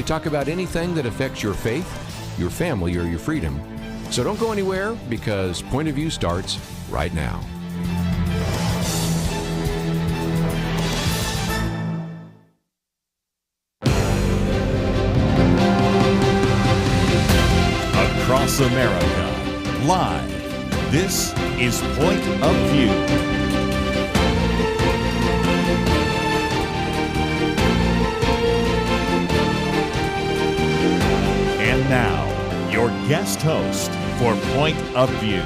talk about anything that affects your faith, your family, or your freedom. So don't go anywhere, because Point of View starts right now. Across America, live, this is Point of View. And now, your guest host for Point of View.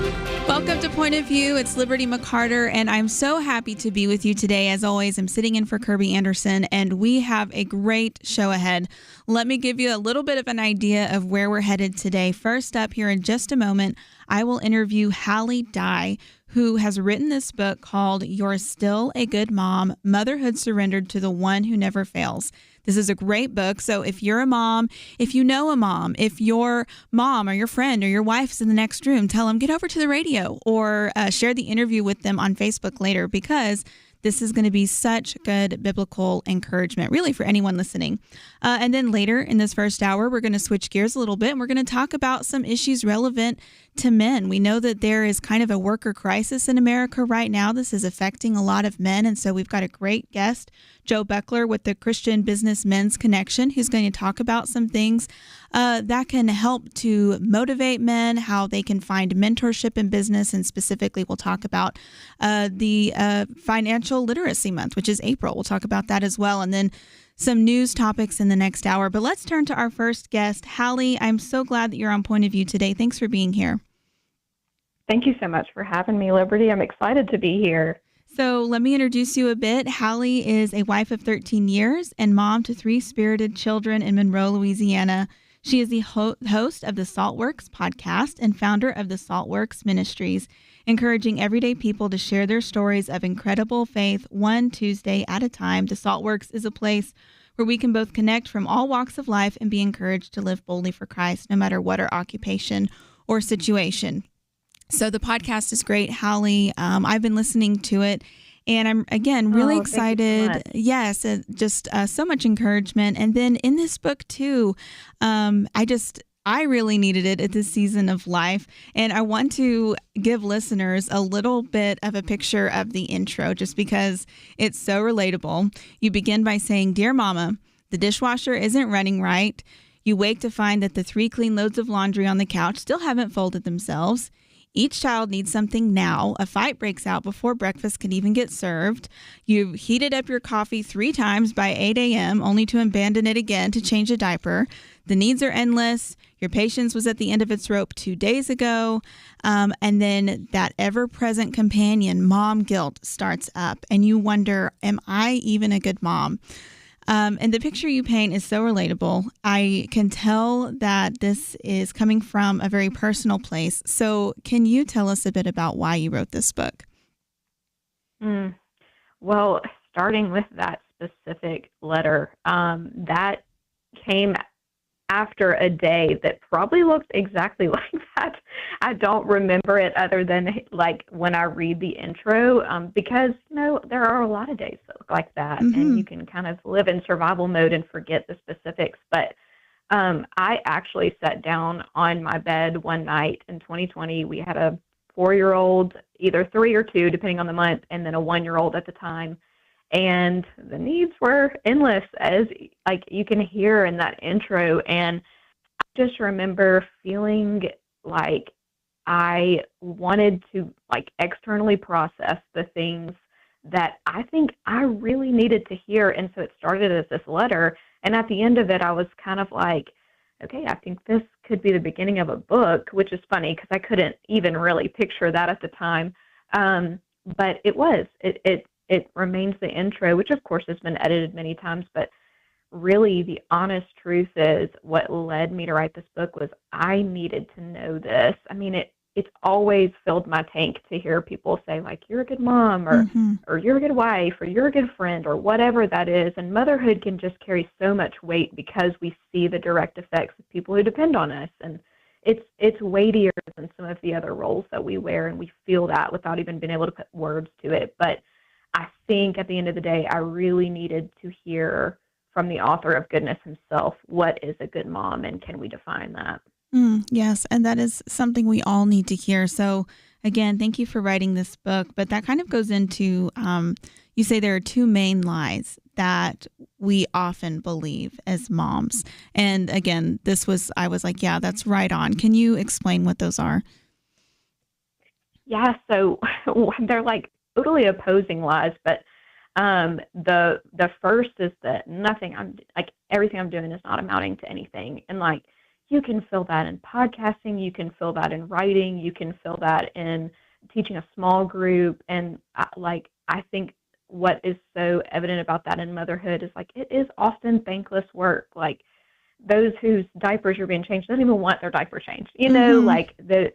Welcome to Point of View. It's Liberty McArtor, and I'm so happy to be with you today. As always, I'm sitting in for Kirby Anderson, and we have a great show ahead. Let me give you a little bit of an idea of where we're headed today. First up, here in just a moment, I will interview Hallie, who has written this book called You're Still a Good Mom, Motherhood Surrendered to the One Who Never Fails. This is a great book. So if you're a mom, if you know a mom, if your mom or your friend or your wife's in the next room, tell them, get over to the radio, or share the interview with them on Facebook later, because this is going to be such good biblical encouragement, really, for anyone listening. And then later in this first hour, we're going to switch gears a little bit, and we're going to talk about some issues relevant to men. We know that there is kind of a worker crisis in America right now. This is affecting a lot of men, and so we've got a great guest, Joe Beckler with the Christian Business Men's Connection, who's going to talk about some things that can help to motivate men, how they can find mentorship in business, and specifically we'll talk about the Financial Literacy Month, which is April. We'll talk about that as well, and then some news topics in the next hour. But let's turn to our first guest, Hallie. I'm so glad that you're on Point of View today. Thanks for being here. Thank you so much for having me, Liberty. I'm excited to be here. So let me introduce you a bit. Hallie is a wife of 13 years and mom to 3 spirited children in Monroe, Louisiana. She is the host of the Saltworks podcast and founder of the Saltworks Ministries, encouraging everyday people to share their stories of incredible faith one Tuesday at a time. The Saltworks is a place where we can both connect from all walks of life and be encouraged to live boldly for Christ, no matter what our occupation or situation. So the podcast is great, Hallie. I've been listening to it, and I'm, again, really excited. So yes, just so much encouragement. And then in this book, too, I really needed it at this season of life. And I want to give listeners a little bit of a picture of the intro, just because it's so relatable. You begin by saying, "Dear Mama, the dishwasher isn't running right. You wake to find that the 3 clean loads of laundry on the couch still haven't folded themselves. Each child needs something now. A fight breaks out before breakfast can even get served. You've heated up your coffee 3 times by 8 a.m., only to abandon it again to change a diaper. The needs are endless. Your patience was at the end of its rope 2 days ago." And then that ever-present companion, mom guilt, starts up. And you wonder, am I even a good mom? And the picture you paint is so relatable. I can tell that this is coming from a very personal place. So can you tell us a bit about why you wrote this book? Well, starting with that specific letter, that came after a day that probably looked exactly like that. I don't remember it other than like when I read the intro, because, there are a lot of days that look like that, and you can kind of live in survival mode and forget the specifics. But I actually sat down on my bed one night in 2020. We had a 4-year-old, either 3 or 2, depending on the month, and then a 1-year-old at the time. And the needs were endless, as like you can hear in that intro. And I just remember feeling like I wanted to like externally process the things that I think I really needed to hear. And so it started as this letter. And at the end of it, I was kind of like, okay, I think this could be the beginning of a book, which is funny because I couldn't even really picture that at the time. But it was. It remains the intro, which of course has been edited many times, but really the honest truth is what led me to write this book was I needed to know this. I mean, it's always filled my tank to hear people say like, you're a good mom, or you're a good wife, or you're a good friend, or whatever that is. And motherhood can just carry so much weight because we see the direct effects of people who depend on us. And it's weightier than some of the other roles that we wear, and we feel that without even being able to put words to it. But I think at the end of the day, I really needed to hear from the author of goodness himself, what is a good mom, and can we define that? Yes, and that is something we all need to hear. So, again, thank you for writing this book. But that kind of goes into, you say there are two main lies that we often believe as moms. And again, I was like, yeah, that's right on. Can you explain what those are? Yeah, so they're like totally opposing lies, but the first is that everything I'm doing is not amounting to anything. And like, you can feel that in podcasting, you can feel that in writing, you can feel that in teaching a small group. And I think what is so evident about that in motherhood is like, it is often thankless work. Like, those whose diapers you're being changed don't even want their diaper changed. You know, like the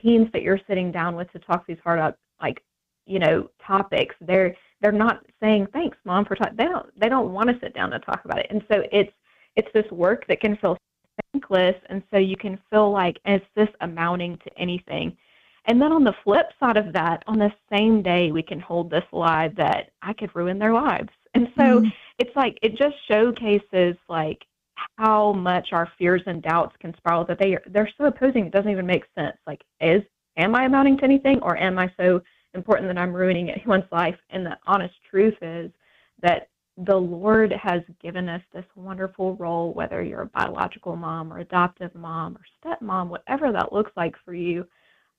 teens that you're sitting down with to talk these hard up, like, you know, topics, they're not saying thanks, Mom, for talking. They don't want to sit down and talk about it. And so it's this work that can feel thankless, and so you can feel like, is this amounting to anything? And then on the flip side of that, on the same day, we can hold this lie that I could ruin their lives. And so it's like, it just showcases like how much our fears and doubts can spiral, that they're so opposing, it doesn't even make sense. Like, am I amounting to anything, or am I so important that I'm ruining anyone's life? And the honest truth is that the Lord has given us this wonderful role, whether you're a biological mom or adoptive mom or stepmom, whatever that looks like for you,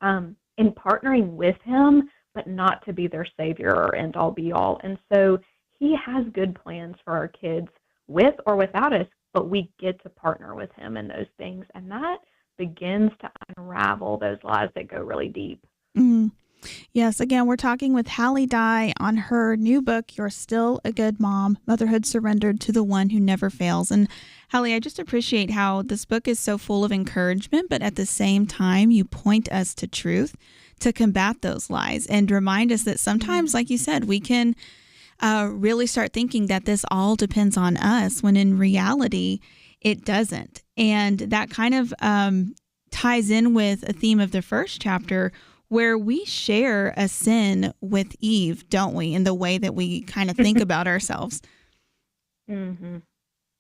in partnering with Him, but not to be their savior or end all be all. And so He has good plans for our kids, with or without us, but we get to partner with Him in those things. And that begins to unravel those lies that go really deep. Yes, again, we're talking with Hallie Dye on her new book, You're Still a Good Mom, Motherhood Surrendered to the One Who Never Fails. And Hallie, I just appreciate how this book is so full of encouragement, but at the same time, you point us to truth to combat those lies and remind us that sometimes, like you said, we can really start thinking that this all depends on us, when in reality, it doesn't. And that kind of ties in with a theme of the first chapter, where we share a sin with Eve, don't we, in the way that we kind of think about ourselves.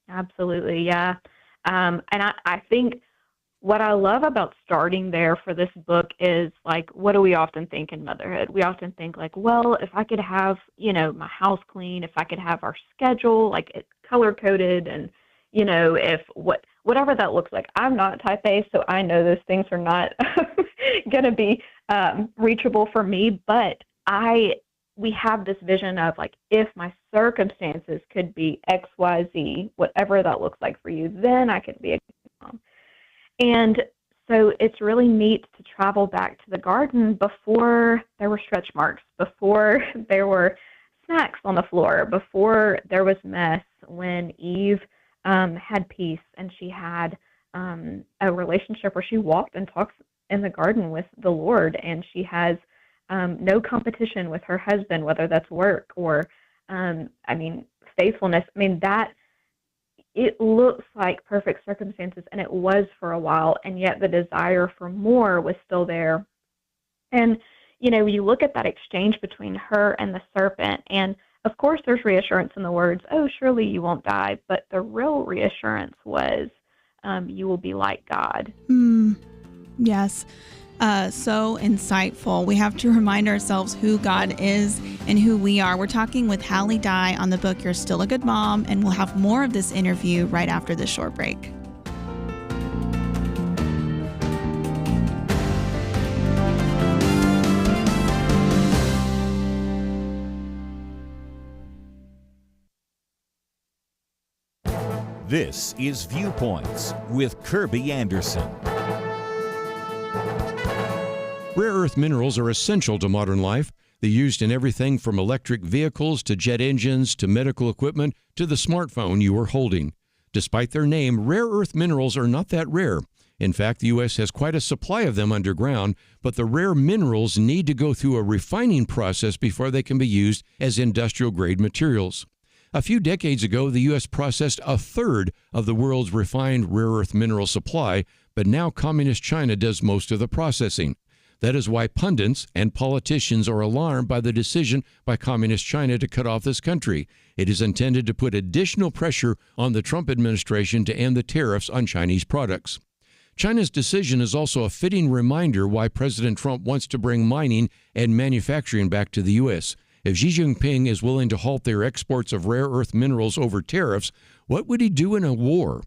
Absolutely, yeah. And I think what I love about starting there for this book is, like, what do we often think in motherhood? We often think like, well, if I could have, you know, my house clean, if I could have our schedule, like, it color-coded, and, you know, if whatever that looks like. I'm not type A, so I know those things are not going to be reachable for me, but we have this vision of like, if my circumstances could be X, Y, Z, whatever that looks like for you, then I could be a good mom. And so it's really neat to travel back to the garden before there were stretch marks, before there were snacks on the floor, before there was mess, when Eve had peace, and she had a relationship where she walked and talked in the garden with the Lord, and she has no competition with her husband, whether that's work or, faithfulness. That it looks like perfect circumstances, and it was for a while, and yet the desire for more was still there. And, you know, you look at that exchange between her and the serpent, and of course there's reassurance in the words, oh, surely you won't die, but the real reassurance was, you will be like God. Yes. So insightful. We have to remind ourselves who God is and who we are. We're talking with Hallie Dye on the book, You're Still a Good Mom, and we'll have more of this interview right after this short break. This is Viewpoints with Kirby Anderson. Rare earth minerals are essential to modern life. They're used in everything from electric vehicles to jet engines to medical equipment to the smartphone you are holding. Despite their name, rare earth minerals are not that rare. In fact, the U.S. has quite a supply of them underground, but the rare minerals need to go through a refining process before they can be used as industrial-grade materials. A few decades ago, the U.S. processed a third of the world's refined rare earth mineral supply, but now Communist China does most of the processing. That is why pundits and politicians are alarmed by the decision by Communist China to cut off this country. It is intended to put additional pressure on the Trump administration to end the tariffs on Chinese products. China's decision is also a fitting reminder why President Trump wants to bring mining and manufacturing back to the U.S. If Xi Jinping is willing to halt their exports of rare earth minerals over tariffs, what would he do in a war?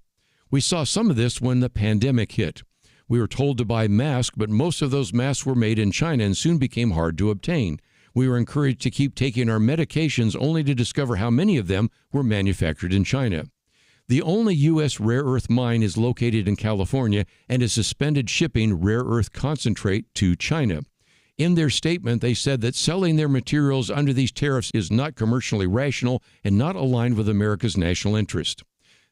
We saw some of this when the pandemic hit. We were told to buy masks, but most of those masks were made in China and soon became hard to obtain. We were encouraged to keep taking our medications only to discover how many of them were manufactured in China. The only U.S. rare earth mine is located in California and has suspended shipping rare earth concentrate to China. In their statement, they said that selling their materials under these tariffs is not commercially rational and not aligned with America's national interest.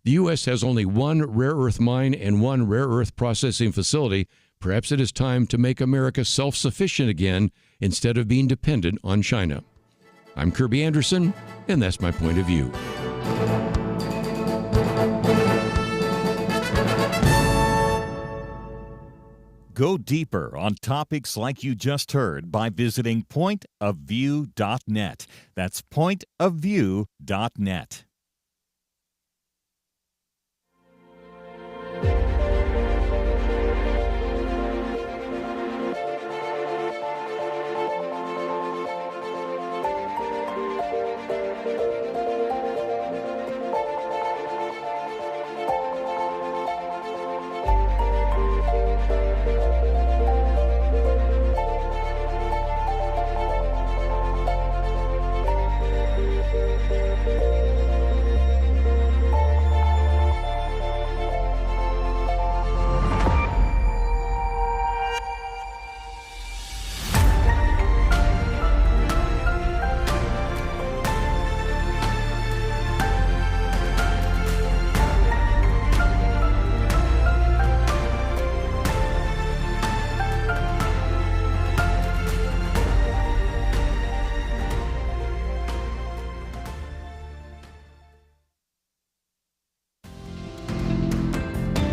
The U.S. has only one rare earth mine and one rare earth processing facility. Perhaps it is time to make America self-sufficient again instead of being dependent on China. I'm Kirby Anderson, and that's my point of view. Go deeper on topics like you just heard by visiting pointofview.net. That's pointofview.net.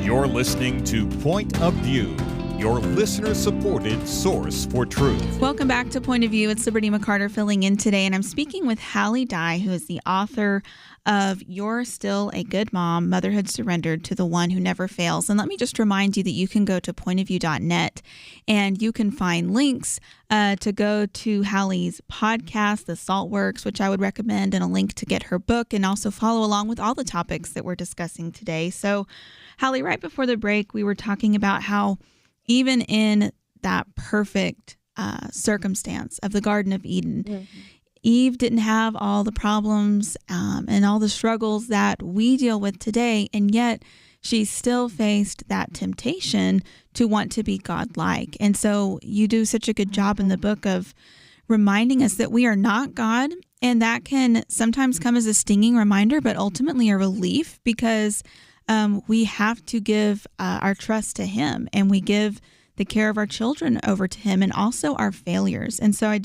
You're listening to Point of View, your listener-supported source for truth. Welcome back to Point of View. It's Liberty McArtor filling in today, and I'm speaking with Hallie, who is the author of You're Still a Good Mom, Motherhood Surrendered to the One Who Never Fails. And let me just remind you that you can go to pointofview.net and you can find links to go to Hallie's podcast, The Salt Works, which I would recommend, and a link to get her book, and also follow along with all the topics that we're discussing today. So, Hallie, right before the break, we were talking about how even in that perfect circumstance of the Garden of Eden, Eve didn't have all the problems and all the struggles that we deal with today, and yet she still faced that temptation to want to be God-like. And so you do such a good job in the book of reminding us that we are not God, and that can sometimes come as a stinging reminder, but ultimately a relief, because we have to give our trust to Him, and we give the care of our children over to Him, and also our failures. And so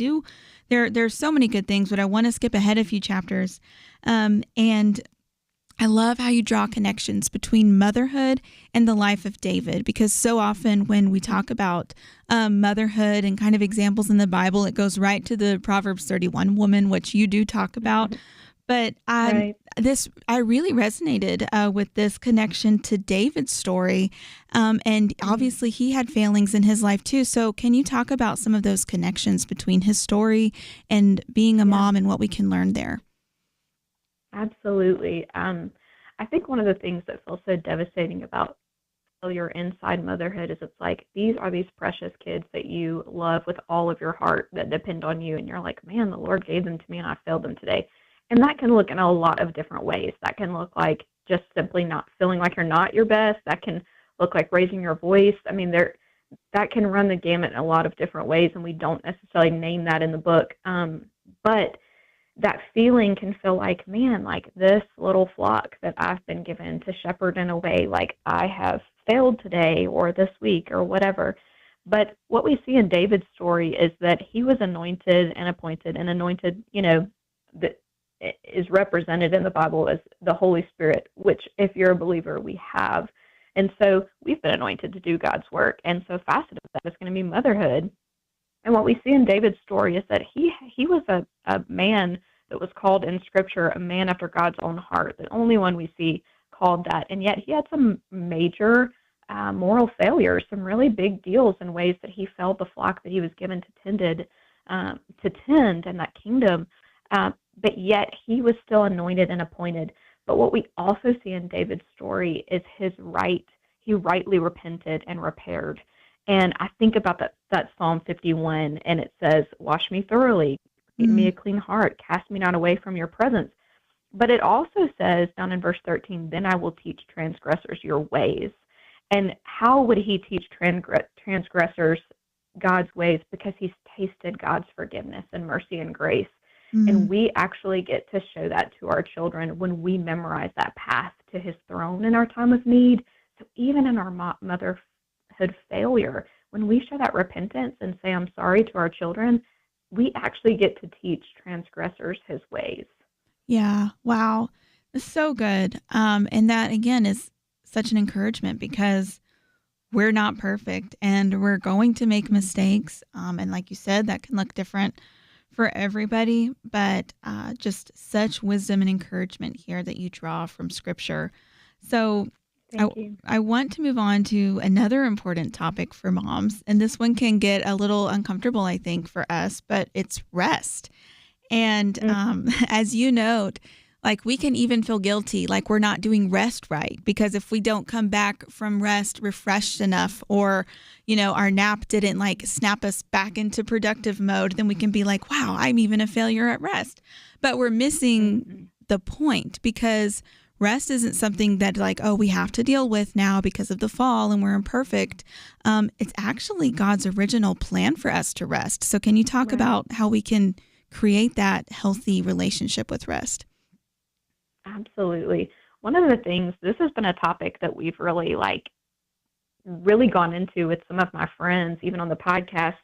there's so many good things, but I want to skip ahead a few chapters. And I love how you draw connections between motherhood and the life of David, because so often when we talk about motherhood and kind of examples in the Bible, it goes right to the Proverbs 31 woman, which you do talk about. But I really resonated with this connection to David's story. And obviously he had failings in his life too. So can you talk about some of those connections between his story and being a mom and what we can learn there? Absolutely. I think one of the things that feels so devastating about failure inside motherhood is it's like these are these precious kids that you love with all of your heart that depend on you. And you're like, man, the Lord gave them to me and I failed them today. And that can look in a lot of different ways. That can look like just simply not feeling like you're not your best. That can look like raising your voice. I mean, that can run the gamut in a lot of different ways, and we don't necessarily name that in the book. But that feeling can feel like, man, like this little flock that I've been given to shepherd in a way, like I have failed today or this week or whatever. But what we see in David's story is that he was anointed and appointed, and anointed, that is represented in the Bible as the Holy Spirit, which if you're a believer, we have. And so we've been anointed to do God's work. And so facet of that is going to be motherhood. And what we see in David's story is that he was a man that was called in Scripture a man after God's own heart, the only one we see called that. And yet he had some major moral failures, some really big deals in ways that he failed the flock that he was given to tend in that kingdom. But yet he was still anointed and appointed. But what we also see in David's story is he rightly repented and repaired. And I think about that Psalm 51, and it says, wash me thoroughly, create me a clean heart, cast me not away from your presence. But it also says down in verse 13, then I will teach transgressors your ways. And how would he teach transgressors God's ways? Because he's tasted God's forgiveness and mercy and grace. And we actually get to show that to our children when we memorize that path to his throne in our time of need. So even in our motherhood failure, when we show that repentance and say, I'm sorry to our children, we actually get to teach transgressors his ways. Yeah. Wow. That's so good. And that, again, is such an encouragement because we're not perfect and we're going to make mistakes. And like you said, that can look different for everybody, but just such wisdom and encouragement here that you draw from Scripture. So I want to move on to another important topic for moms, and this one can get a little uncomfortable, I think, for us, but it's rest. And as you note, like we can even feel guilty, like we're not doing rest right, because if we don't come back from rest refreshed enough, or, you know, our nap didn't like snap us back into productive mode, then we can be like, wow, I'm even a failure at rest. But we're missing the point, because rest isn't something that like, oh, we have to deal with now because of the fall and we're imperfect. It's actually God's original plan for us to rest. So can you talk about how we can create that healthy relationship with rest? Absolutely. One of the things, this has been a topic that we've really gone into with some of my friends, even on the podcast,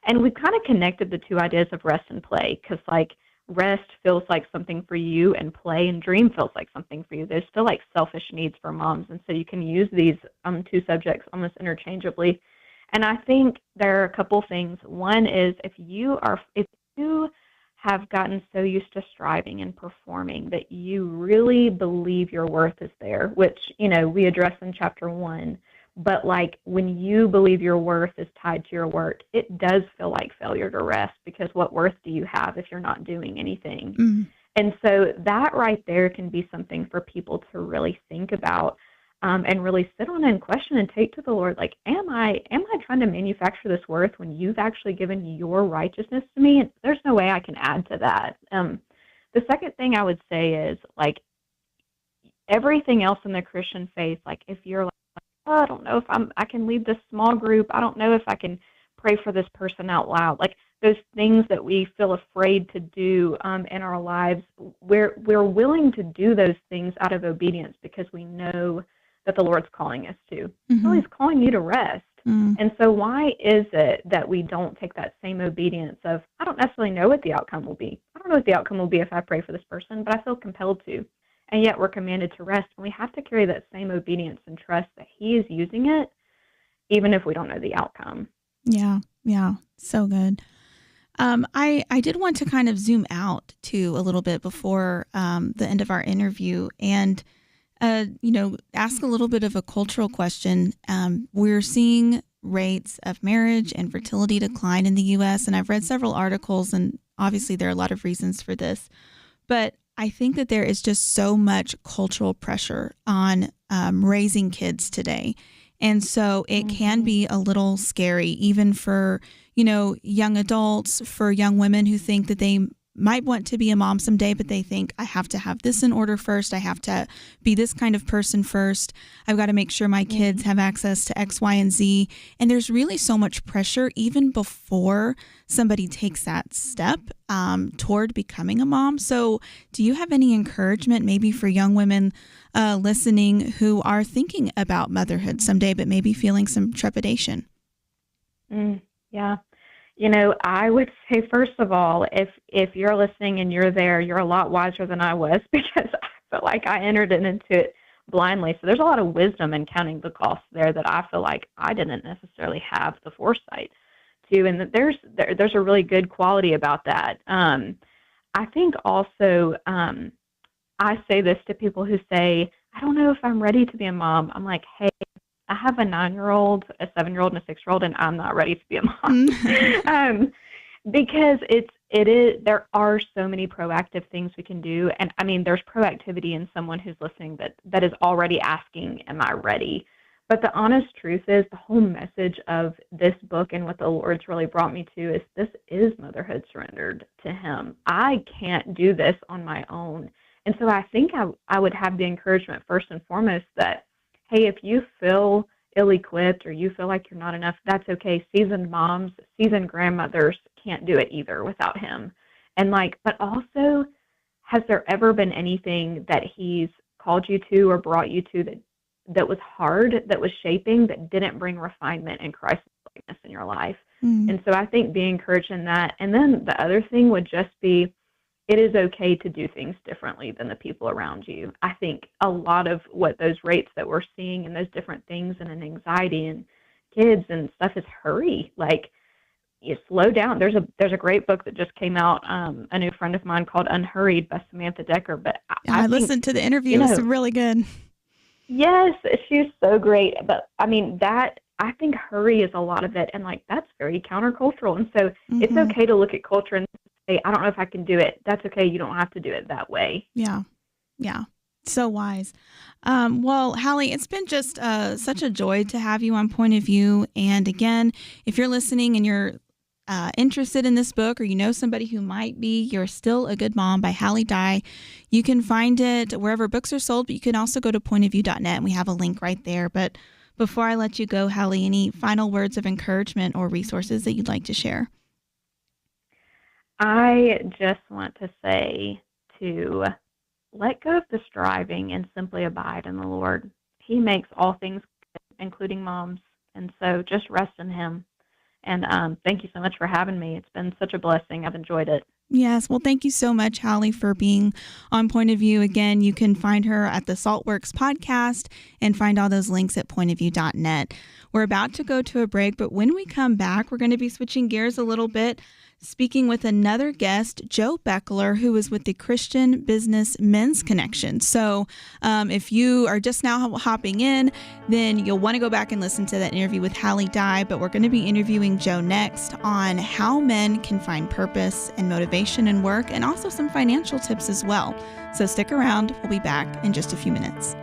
and we've kind of connected the two ideas of rest and play, because like rest feels like something for you and play and dream feels like something for you. There's still like selfish needs for moms. And so you can use these two subjects almost interchangeably. And I think there are a couple things. One is if you have gotten so used to striving and performing that you really believe your worth is there, which, you know, we address in chapter 1. But like when you believe your worth is tied to your work, it does feel like failure to rest, because what worth do you have if you're not doing anything? And so that right there can be something for people to really think about and really sit on and question and take to the Lord. Like, am I trying to manufacture this worth when you've actually given your righteousness to me? And there's no way I can add to that. The second thing I would say is like everything else in the Christian faith, like if you're like, oh, I don't know if I can lead this small group. I don't know if I can pray for this person out loud. Like those things that we feel afraid to do in our lives, we're willing to do those things out of obedience because we know that the Lord's calling us to. Well, he's calling you to rest. And so why is it that we don't take that same obedience of, I don't necessarily know what the outcome will be. I don't know what the outcome will be if I pray for this person, but I feel compelled to. And yet we're commanded to rest. And we have to carry that same obedience and trust that he is using it, even if we don't know the outcome. Yeah. So good. I did want to kind of zoom out too a little bit before the end of our interview and ask a little bit of a cultural question. We're seeing rates of marriage and fertility decline in the U.S., and I've read several articles, and obviously there are a lot of reasons for this, but I think that there is just so much cultural pressure on raising kids today. And so it can be a little scary, even for, young adults, for young women who think that they might want to be a mom someday, but they think, I have to have this in order first. I have to be this kind of person first. I've got to make sure my kids have access to X, Y, and Z. And there's really so much pressure even before somebody takes that step toward becoming a mom. So do you have any encouragement maybe for young women listening who are thinking about motherhood someday, but maybe feeling some trepidation? Yeah. I would say, first of all, if you're listening and you're there, you're a lot wiser than I was, because I felt like I entered into it blindly. So there's a lot of wisdom in counting the costs there that I feel like I didn't necessarily have the foresight to. And there's a really good quality about that. I think also, I say this to people who say, I don't know if I'm ready to be a mom. I'm like, hey, I have a 9-year-old, a 7-year-old, and a 6-year-old, and I'm not ready to be a mom. Because it is, there are so many proactive things we can do. And I mean, there's proactivity in someone who's listening that is already asking, am I ready? But the honest truth is the whole message of this book and what the Lord's really brought me to is this is motherhood surrendered to him. I can't do this on my own. And so I think I would have the encouragement first and foremost that, hey, if you feel ill-equipped or you feel like you're not enough, that's okay. Seasoned moms, seasoned grandmothers can't do it either without him. And but also, has there ever been anything that he's called you to or brought you to that was hard, that was shaping, that didn't bring refinement and Christ-likeness in your life? And so I think be encouraged in that. And then the other thing would just be, it is okay to do things differently than the people around you. I think a lot of what those rates that we're seeing and those different things and an anxiety and kids and stuff is hurry. You slow down. There's a great book that just came out, a new friend of mine called Unhurried by Samantha Decker. But I listened to the interview. It's really good. Yes, she's so great. But I mean, I think hurry is a lot of it. And that's very countercultural. And so it's okay to look at culture and say, I don't know if I can do it. That's okay. You don't have to do it that way. Yeah. Yeah. So wise. Well, Hallie, it's been just such a joy to have you on Point of View. And again, if you're listening and you're interested in this book, or you know somebody who might be, You're Still a Good Mom by Hallie Dye, you can find it wherever books are sold, but you can also go to pointofview.net and we have a link right there. But before I let you go, Hallie, any final words of encouragement or resources that you'd like to share? I just want to say to let go of the striving and simply abide in the Lord. He makes all things good, including moms. And so just rest in him. And thank you so much for having me. It's been such a blessing. I've enjoyed it. Yes. Well, thank you so much, Hallie, for being on Point of View. Again, you can find her at the Saltworks podcast and find all those links at pointofview.net. We're about to go to a break, but when we come back, we're going to be switching gears a little bit, speaking with another guest, Joe Beckler, who is with the Christian Business Men's Connection. So if you are just now hopping in, then you'll want to go back and listen to that interview with Hallie Dye. But we're going to be interviewing Joe next on how men can find purpose and motivation in work, and also some financial tips as well. So stick around. We'll be back in just a few minutes.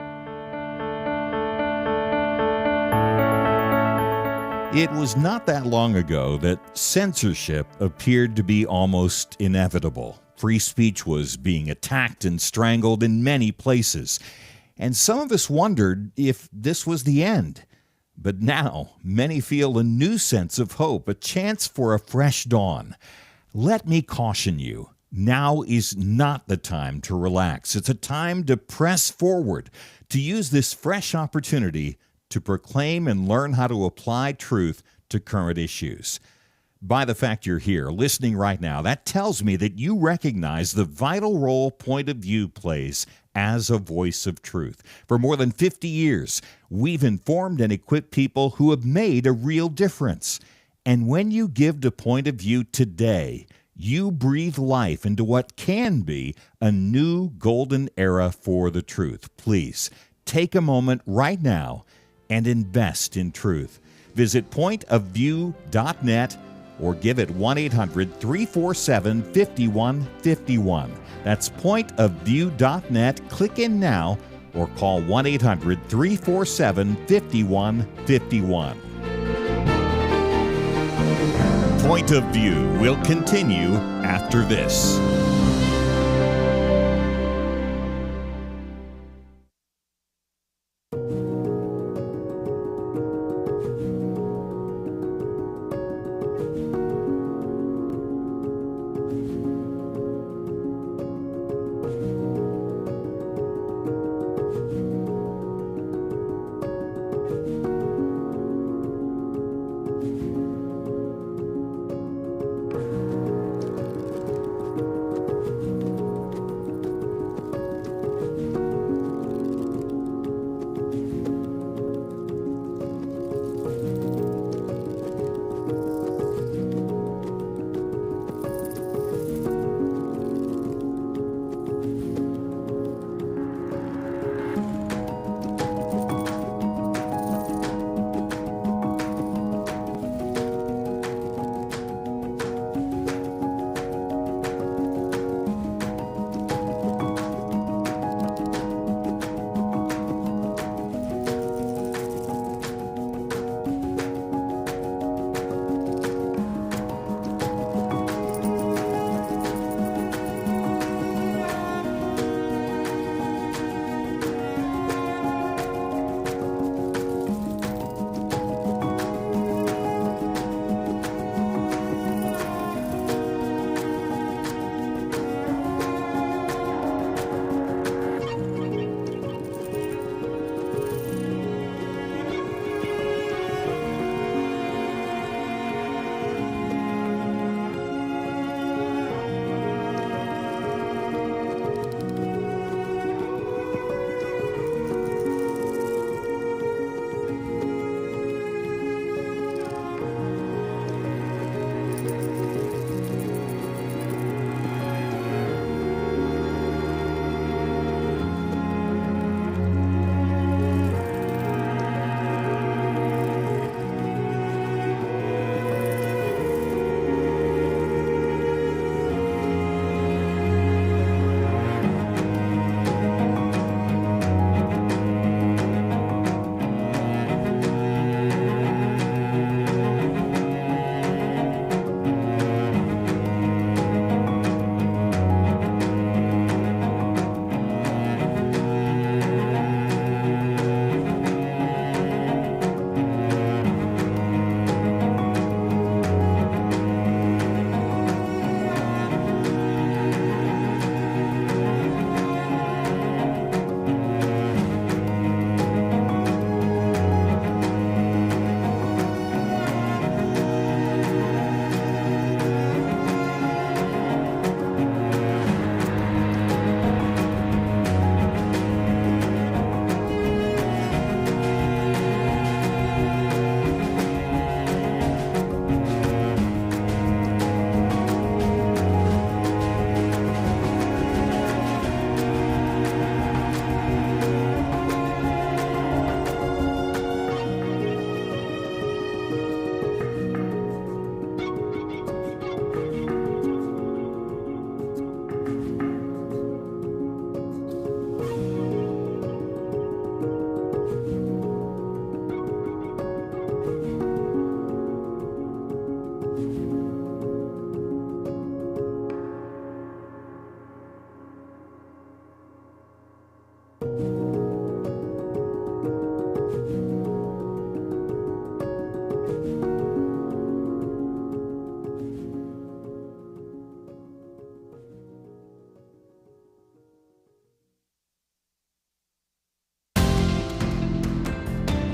It was not that long ago that censorship appeared to be almost inevitable. Free speech was being attacked and strangled in many places. And some of us wondered if this was the end. But now, many feel a new sense of hope, a chance for a fresh dawn. Let me caution you, now is not the time to relax. It's a time to press forward, to use this fresh opportunity to proclaim and learn how to apply truth to current issues. By the fact you're here, listening right now, that tells me that you recognize the vital role Point of View plays as a voice of truth. For more than 50 years, we've informed and equipped people who have made a real difference. And when you give to Point of View today, you breathe life into what can be a new golden era for the truth. Please, take a moment right now and invest in truth. Visit pointofview.net or give it 1-800-347-5151. That's pointofview.net. Click in now or call 1-800-347-5151. Point of View will continue after this.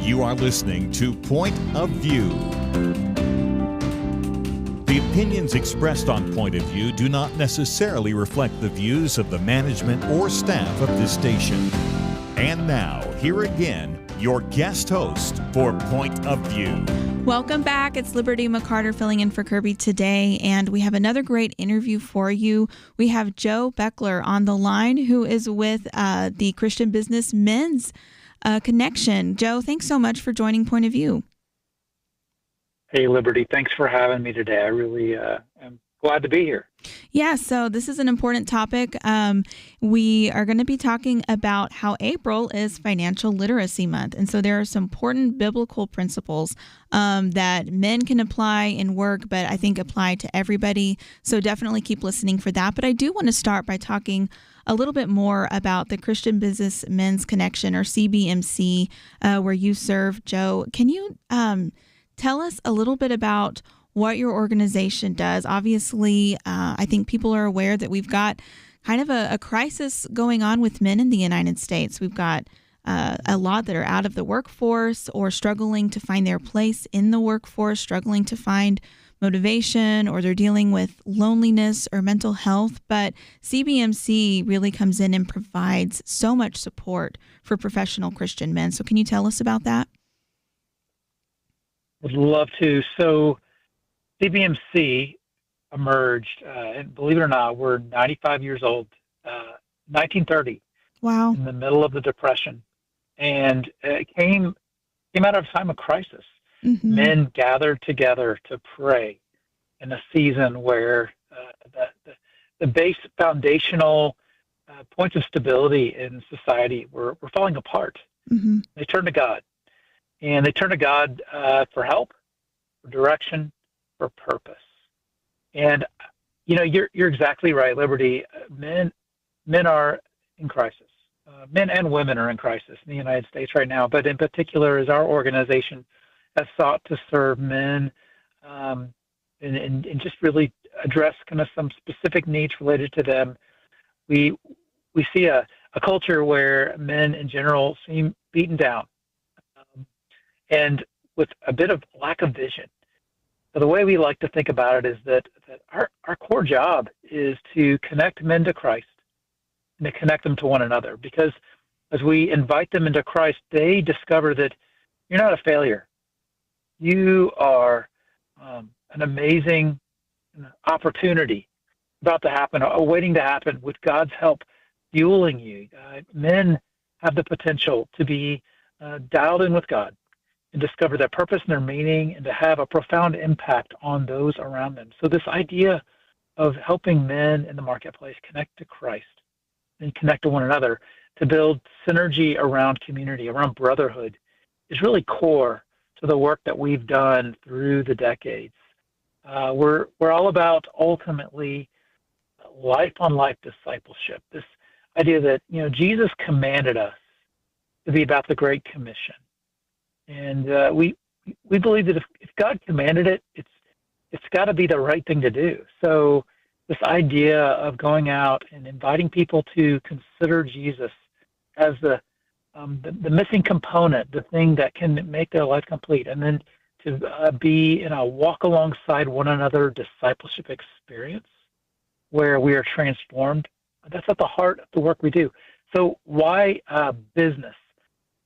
You are listening to Point of View. The opinions expressed on Point of View do not necessarily reflect the views of the management or staff of this station. And now, here again, your guest host for Point of View. Welcome back. It's Liberty McArtor filling in for Kirby today, and we have another great interview for you. We have Joe Beckler on the line, who is with the Christian Business Men's Connection. Joe, thanks so much for joining Point of View. Hey, Liberty. Thanks for having me today. I really am glad to be here. Yeah, so this is an important topic. We are going to be talking about how April is Financial Literacy Month. And so there are some important biblical principles that men can apply in work, but I think apply to everybody. So definitely keep listening for that. But I do want to start by talking a little bit more about the Christian Business Men's Connection, or CBMC, where you serve. Joe, can you tell us a little bit about what your organization does? Obviously, I think people are aware that we've got kind of a crisis going on with men in the United States. We've got a lot that are out of the workforce or struggling to find their place in the workforce, struggling to find motivation, or they're dealing with loneliness or mental health. But CBMC really comes in and provides so much support for professional Christian men. So can you tell us about that? Would love to. So CBMC emerged, and believe it or not, we're 95 years old, 1930. Wow. In the middle of the Depression. And it came out of a time of crisis. Mm-hmm. Men gathered together to pray in a season where the base foundational points of stability in society were falling apart. Mm-hmm. They turned to God. And they turned to God for help, for direction, for purpose. And, you know, you're exactly right, Liberty. Men are in crisis. Men and women are in crisis in the United States right now. But in particular, as our organization has sought to serve men and just really address kind of some specific needs related to them, we see a culture where men in general seem beaten down and with a bit of lack of vision. So the way we like to think about it is that our core job is to connect men to Christ and to connect them to one another. Because as we invite them into Christ, they discover that you're not a failure. You are an amazing opportunity about to happen, awaiting to happen, with God's help fueling you. Men have the potential to be dialed in with God and discover their purpose and their meaning, and to have a profound impact on those around them. So this idea of helping men in the marketplace connect to Christ and connect to one another to build synergy around community, around brotherhood, is really core to the work that we've done through the decades. We're all about ultimately life-on-life discipleship. This idea that, you know, Jesus commanded us to be about the Great Commission. And we believe that if God commanded it, it's got to be the right thing to do. So this idea of going out and inviting people to consider Jesus as the missing component, the thing that can make their life complete, and then to be in a walk alongside one another discipleship experience where we are transformed, that's at the heart of the work we do. So why business?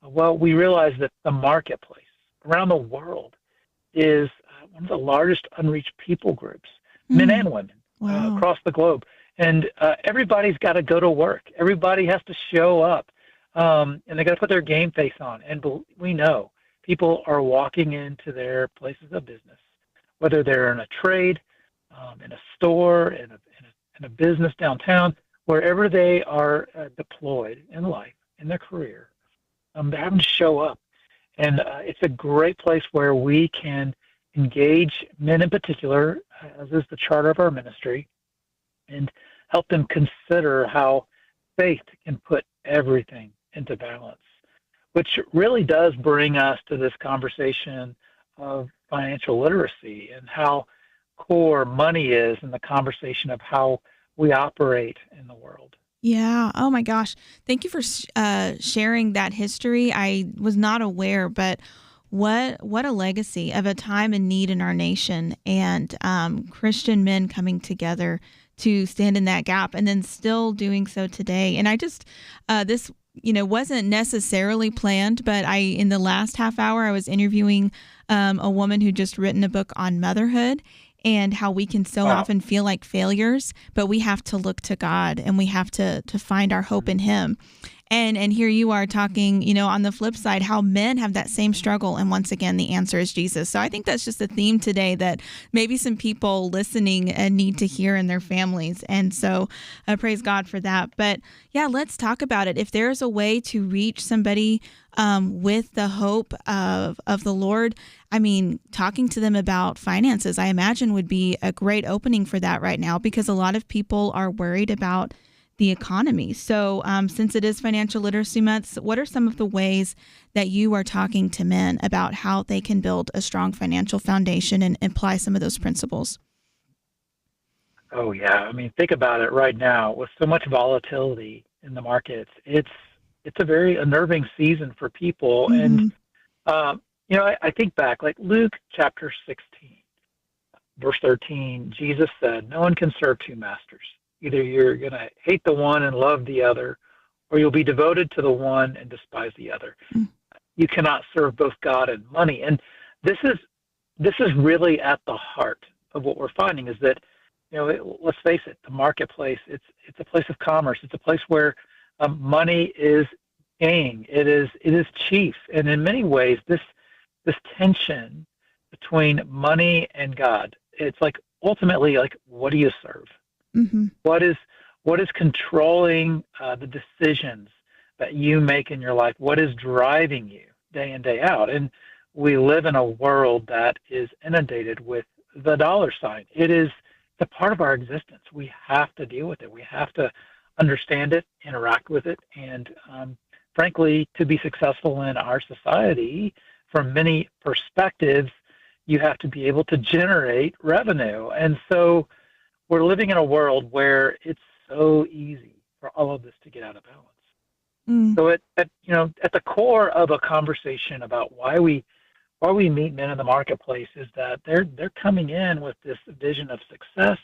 Well, we realize that the marketplace around the world is one of the largest unreached people groups, men and women, across the globe. And everybody's got to go to work. Everybody has to show up, and they got to put their game face on. And we know people are walking into their places of business, whether they're in a trade, in a store, in a business downtown, wherever they are deployed in life, in their career. They're having to show up. And it's a great place where we can engage men in particular, as is the charter of our ministry, and help them consider how faith can put everything into balance, which really does bring us to this conversation of financial literacy and how core money is in the conversation of how we operate in the world. Yeah. Oh my gosh. Thank you for sharing that history. I was not aware, but what a legacy of a time in need in our nation, and Christian men coming together to stand in that gap, and then still doing so today. And I just this wasn't necessarily planned, but in the last half hour I was interviewing a woman who just written a book on motherhood, and how we can so often feel like failures, but we have to look to God, and we have to find our hope in Him. And here you are talking, on the flip side, how men have that same struggle. And once again, the answer is Jesus. So I think that's just a theme today that maybe some people listening need to hear in their families. And so praise God for that. But yeah, let's talk about it. If there's a way to reach somebody with the hope of the Lord, I mean, talking to them about finances, I imagine would be a great opening for that right now, because a lot of people are worried about the economy. So since it is Financial Literacy Month, what are some of the ways that you are talking to men about how they can build a strong financial foundation and apply some of those principles? Oh, yeah. I mean, think about it right now. With so much volatility in the markets, it's a very unnerving season for people. Mm-hmm. And, I think back, like Luke chapter 16, verse 13, Jesus said, "No one can serve two masters. Either you're going to hate the one and love the other, or you'll be devoted to the one and despise the other. You cannot serve both God and money." And this is really at the heart of what we're finding, is that, let's face it, the marketplace, it's a place of commerce. It's a place where money is king. It is chief. And in many ways, this tension between money and God, it's like ultimately, like, what do you serve? Mm-hmm. What is controlling the decisions that you make in your life? What is driving you day in, day out? And we live in a world that is inundated with the dollar sign. It's a part of our existence. We have to deal with it. We have to understand it, interact with it, and frankly, to be successful in our society, from many perspectives, you have to be able to generate revenue. And so we're living in a world where it's so easy for all of this to get out of balance. So at the core of a conversation about why we meet men in the marketplace is that they're coming in with this vision of success,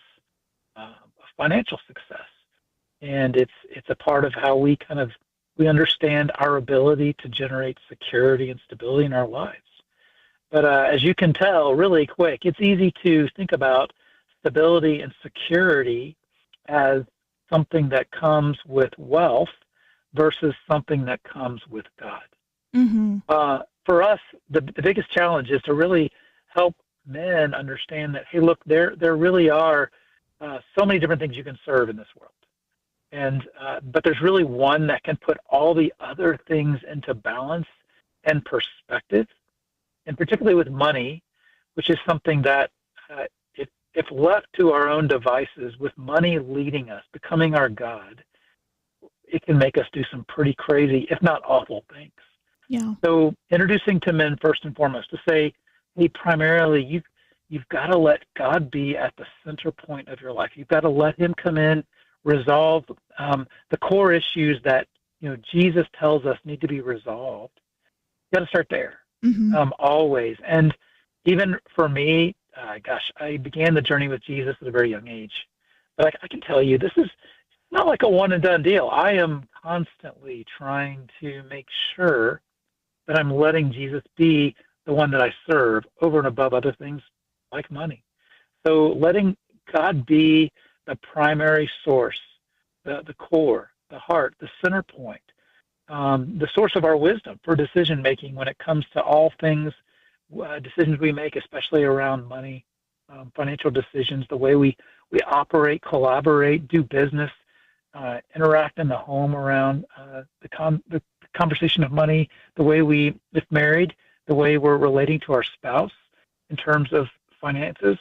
financial success, and it's a part of how we understand our ability to generate security and stability in our lives. But as you can tell, really quick, it's easy to think about stability and security as something that comes with wealth versus something that comes with God. Mm-hmm. For us, the biggest challenge is to really help men understand that, hey, look, there really are so many different things you can serve in this world. And but there's really one that can put all the other things into balance and perspective, and particularly with money, which is something that if left to our own devices, with money leading us, becoming our God, it can make us do some pretty crazy, if not awful, things. Yeah. So introducing to men first and foremost to say, hey, primarily you've got to let God be at the center point of your life. You've got to let Him come in, resolve the core issues that Jesus tells us need to be resolved. You got to start there. Mm-hmm. Always. And even for me, I began the journey with Jesus at a very young age. But I can tell you, this is not like a one and done deal. I am constantly trying to make sure that I'm letting Jesus be the one that I serve over and above other things like money. So letting God be the primary source, the core, the heart, the center point, the source of our wisdom for decision making when it comes to all things, decisions we make, especially around money, financial decisions, the way we operate, collaborate, do business, interact in the home around the conversation of money, the way we, if married, the way we're relating to our spouse in terms of finances.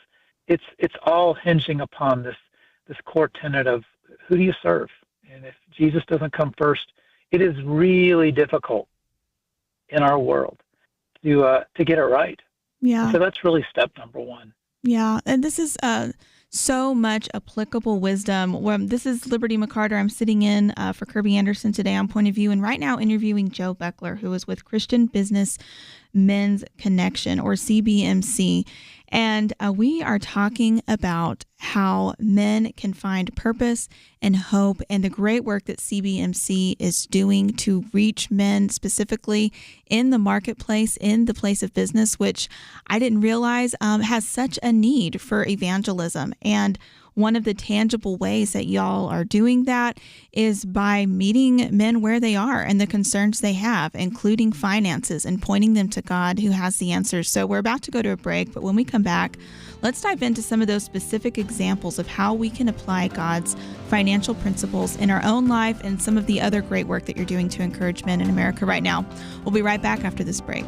It's all hinging upon this core tenet of who do you serve? And if Jesus doesn't come first, it is really difficult in our world to get it right. Yeah. So that's really step number one. Yeah. And this is so much applicable wisdom. This is Liberty McArtor. I'm sitting in for Kirby Anderson today on Point of View, and right now interviewing Joe Beckler, who is with Christian Business Men's Connection, or CBMC. And we are talking about how men can find purpose and hope, and the great work that CBMC is doing to reach men specifically in the marketplace, in the place of business, which I didn't realize has such a need for evangelism. And one of the tangible ways that y'all are doing that is by meeting men where they are and the concerns they have, including finances, and pointing them to God, who has the answers. So we're about to go to a break, but when we come back, let's dive into some of those specific examples of how we can apply God's financial principles in our own life and some of the other great work that you're doing to encourage men in America right now. We'll be right back after this break.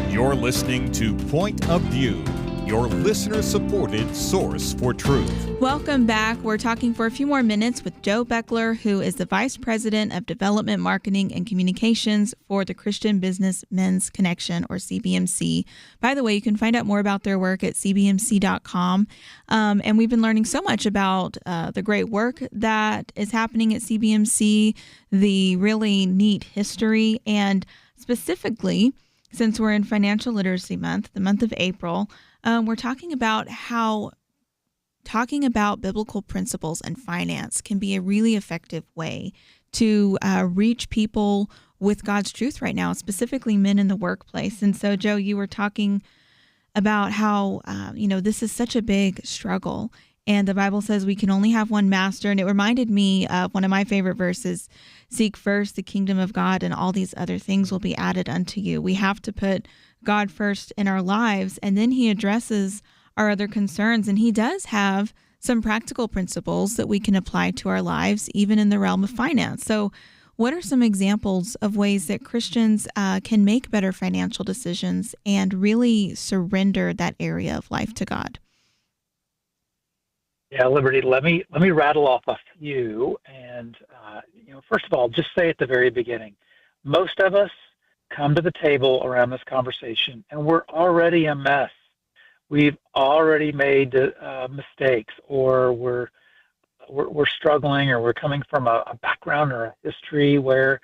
You're listening to Point of View, your listener-supported source for truth. Welcome back. We're talking for a few more minutes with Joe Beckler, who is the Vice President of Development, Marketing, and Communications for the Christian Business Men's Connection, or CBMC. By the way, you can find out more about their work at cbmc.com. And we've been learning so much about the great work that is happening at CBMC, the really neat history, and specifically, since we're in Financial Literacy Month, the month of April, we're talking about how talking about biblical principles and finance can be a really effective way to reach people with God's truth right now, specifically men in the workplace. And so, Joe, you were talking about how, this is such a big struggle. And the Bible says we can only have one master. And it reminded me of one of my favorite verses, seek first the kingdom of God and all these other things will be added unto you. We have to put God first in our lives, and then he addresses our other concerns. And he does have some practical principles that we can apply to our lives, even in the realm of finance. So what are some examples of ways that Christians can make better financial decisions and really surrender that area of life to God? Yeah, Liberty, let me rattle off a few. And, first of all, just say at the very beginning, most of us come to the table around this conversation and we're already a mess. We've already made mistakes, or we're struggling, or we're coming from a background or a history where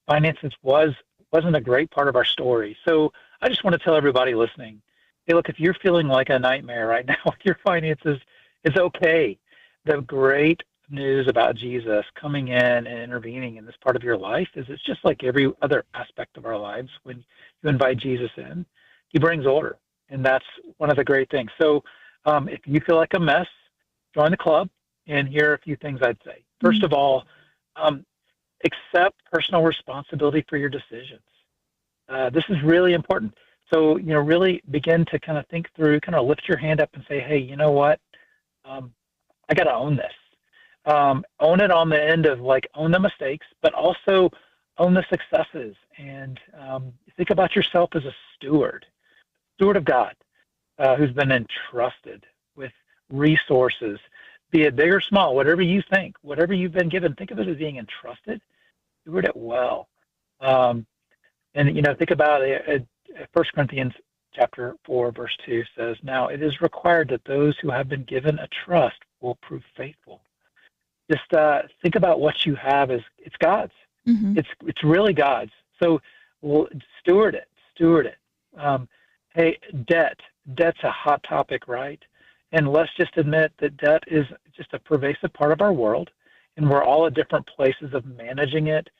finances wasn't a great part of our story. So I just want to tell everybody listening, hey, look, if you're feeling like a nightmare right now with your finances, it's okay. The great news about Jesus coming in and intervening in this part of your life is it's just like every other aspect of our lives. When you invite Jesus in, he brings order. And that's one of the great things. So if you feel like a mess, join the club. And here are a few things I'd say. First of all, accept personal responsibility for your decisions. This is really important. So, really begin to kind of think through, kind of lift your hand up and say, hey, you know what? I got to own this. Own it on the end of own the mistakes, but also own the successes. And think about yourself as a steward of God, who's been entrusted with resources, be it big or small, whatever you think, whatever you've been given, think of it as being entrusted. Steward it well. And think about it. 1 Corinthians chapter 4, verse 2 says, now it is required that those who have been given a trust will prove faithful. Just think about what you have as it's God's. Mm-hmm. It's really God's. So steward it. Hey, debt's a hot topic, right? And let's just admit that debt is just a pervasive part of our world, and we're all at different places of managing it.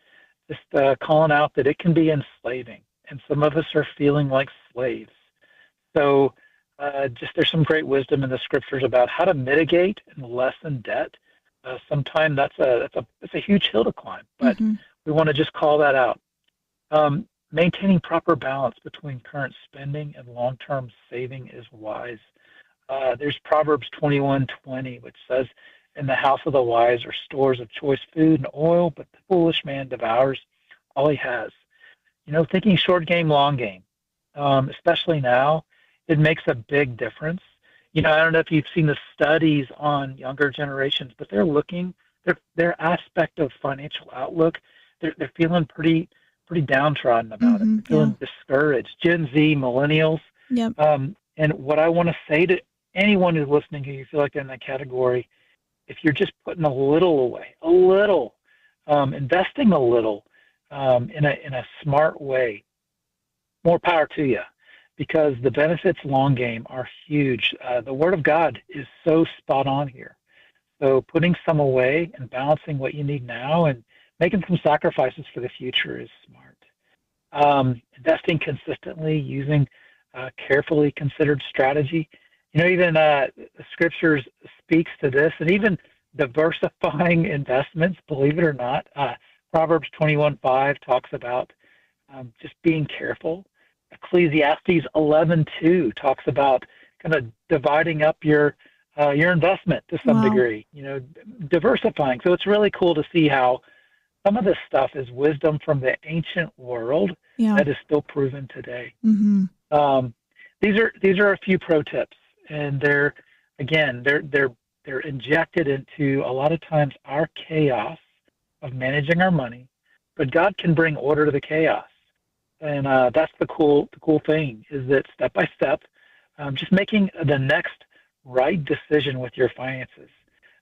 Just calling out that it can be enslaving, and some of us are feeling like slaves. So there's some great wisdom in the scriptures about how to mitigate and lessen debt. Sometimes that's a huge hill to climb, but we want to just call that out. Maintaining proper balance between current spending and long-term saving is wise. There's Proverbs 21:20, which says, in the house of the wise are stores of choice food and oil, but the foolish man devours all he has. Thinking short game, long game, especially now, it makes a big difference. I don't know if you've seen the studies on younger generations, but they're looking, their aspect of financial outlook, they're feeling pretty downtrodden about it. They're feeling discouraged. Gen Z, millennials. Yep. And what I want to say to anyone who's listening who you feel like they're in that category, if you're just putting a little away, investing a little in a smart way, more power to you, because the benefits long game are huge. The Word of God is so spot on here. So putting some away and balancing what you need now and making some sacrifices for the future is smart. Investing consistently, using carefully considered strategy. Even the scriptures speaks to this, and even diversifying investments, believe it or not. Proverbs 21:5 talks about just being careful. Ecclesiastes 11:2 talks about kind of dividing up your investment to some degree, diversifying. So it's really cool to see how some of this stuff is wisdom from the ancient world that is still proven today. Mm-hmm. These are a few pro tips, and they're injected into a lot of times our chaos of managing our money, but God can bring order to the chaos. And that's the cool thing, is that step by step, just making the next right decision with your finances.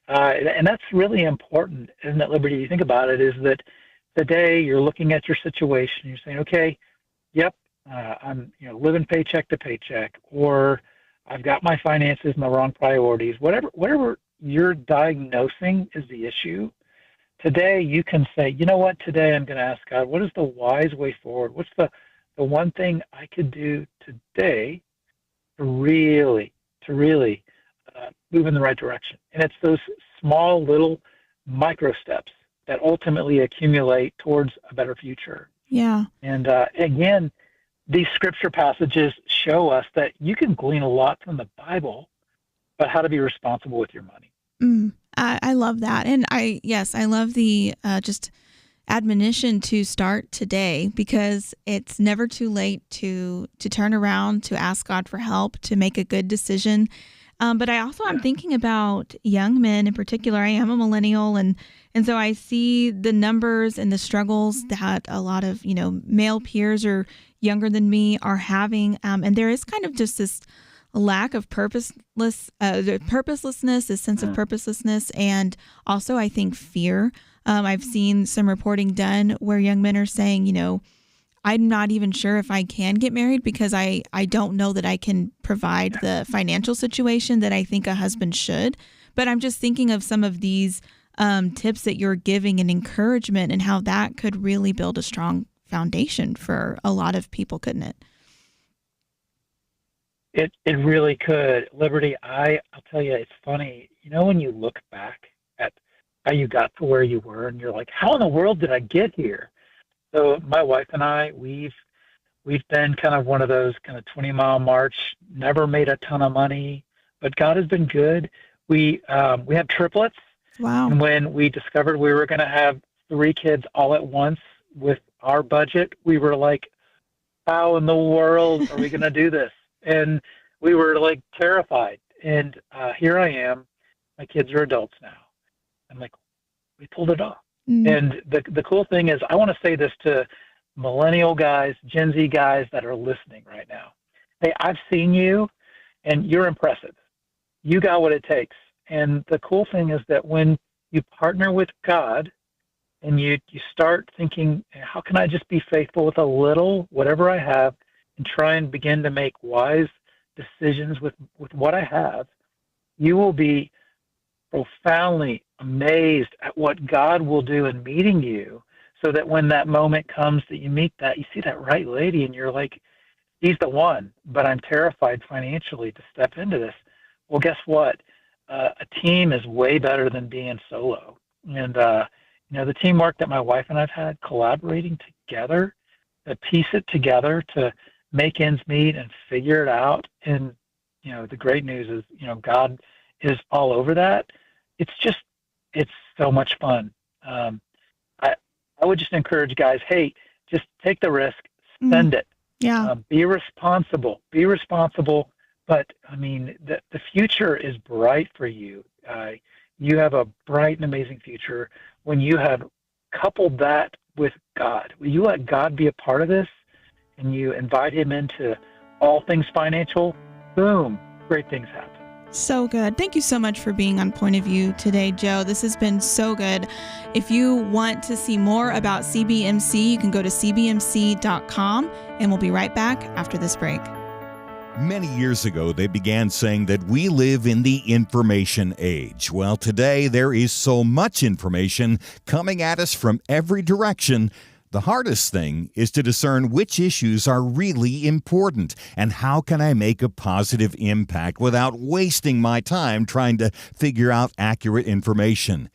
And that's really important, isn't it, Liberty? You think about it, is that today you're looking at your situation, you're saying, okay, yep, I'm living paycheck to paycheck, or I've got my finances in the wrong priorities. Whatever you're diagnosing is the issue. Today you can say, you know what, today I'm going to ask God, what is the wise way forward? What's the one thing I could do today to really move in the right direction. And it's those small little micro steps that ultimately accumulate towards a better future. Yeah. And again, these scripture passages show us that you can glean a lot from the Bible about how to be responsible with your money. I love that. And I love the just admonition to start today, because it's never too late to turn around, to ask God for help, to make a good decision. But I'm thinking about young men in particular. I am a millennial, and so I see the numbers and the struggles that a lot of, male peers or younger than me are having. And there is kind of just this lack of purposelessness, this sense of purposelessness, and also I think fear. I've seen some reporting done where young men are saying, I'm not even sure if I can get married because I don't know that I can provide the financial situation that I think a husband should. But I'm just thinking of some of these tips that you're giving and encouragement, and how that could really build a strong foundation for a lot of people, couldn't it? It really could. Liberty, I'll tell you, it's funny. When you look back at how you got to where you were, and you're like, how in the world did I get here? So my wife and I, we've been kind of one of those kind of 20-mile march, never made a ton of money, but God has been good. We have triplets. Wow. And when we discovered we were going to have 3 kids all at once with our budget, we were like, how in the world are we going to do this? And we were like terrified. And here I am. My kids are adults now. I'm like, we pulled it off. And the cool thing is, I want to say this to millennial guys, Gen Z guys that are listening right now. Hey, I've seen you, and you're impressive. You got what it takes. And the cool thing is that when you partner with God and you start thinking, how can I just be faithful with a little, whatever I have, and try and begin to make wise decisions with what I have, you will be profoundly amazed at what God will do in meeting you, so that when that moment comes that you meet that, you see that right lady and you're like, he's the one, but I'm terrified financially to step into this. Well, guess what? A team is way better than being solo. And, the teamwork that my wife and I've had, collaborating together, to piece it together, to make ends meet and figure it out. And, the great news is, God is all over that. It's so much fun. I would just encourage guys, hey, just take the risk, spend it. Yeah. Be responsible. But I mean, the future is bright for you. You have a bright and amazing future when you have coupled that with God. When you let God be a part of this and you invite him into all things financial, boom, great things happen. So good. Thank you so much for being on Point of View today, Joe. This has been so good. If you want to see more about CBMC, you can go to cbmc.com, and we'll be right back after this break. Many years ago, they began saying that we live in the information age. Well, today there is so much information coming at us from every direction. The hardest thing is to discern which issues are really important and how can I make a positive impact without wasting my time trying to figure out accurate information.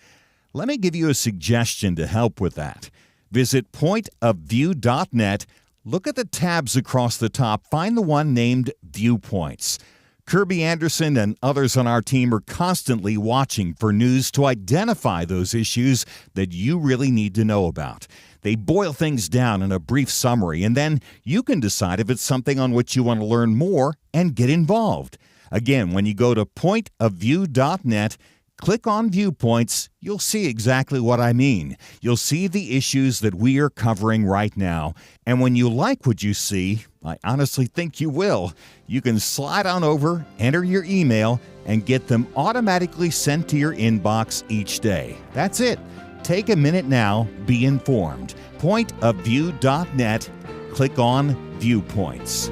Let me give you a suggestion to help with that. Visit pointofview.net. Look at the tabs across the top. Find the one named Viewpoints. Kirby Anderson and others on our team are constantly watching for news to identify those issues that you really need to know about. They boil things down in a brief summary, and then you can decide if it's something on which you want to learn more and get involved. Again, when you go to pointofview.net, click on Viewpoints, you'll see exactly what I mean. You'll see the issues that we are covering right now. And when you like what you see, I honestly think you will, you can slide on over, enter your email, and get them automatically sent to your inbox each day. That's it. Take a minute now, be informed. Pointofview.net, click on Viewpoints.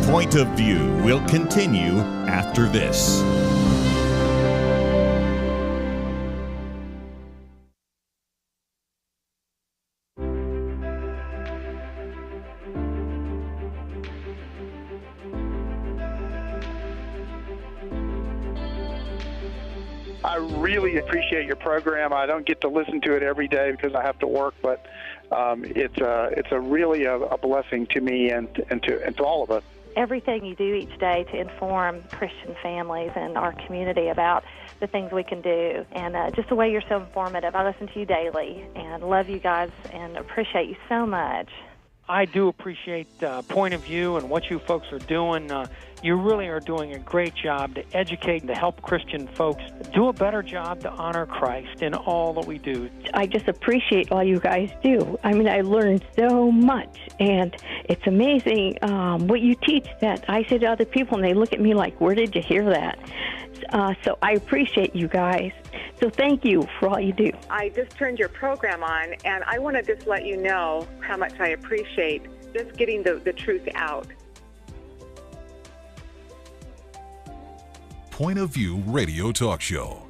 Point of View will continue after this. I really appreciate your program. I don't get to listen to it every day because I have to work, but it's a really a blessing to me and to all of us. Everything you do each day to inform Christian families and our community about the things we can do, and just the way you're so informative. I listen to you daily and love you guys and appreciate you so much. I do appreciate Point of View and what you folks are doing. You really are doing a great job to educate and to help Christian folks do a better job to honor Christ in all that we do. I just appreciate all you guys do. I mean, I learned so much, and it's amazing what you teach that I say to other people, and they look at me like, where did you hear that? So I appreciate you guys. So thank you for all you do. I just turned your program on, and I want to just let you know how much I appreciate just getting the truth out. Point of View Radio Talk Show.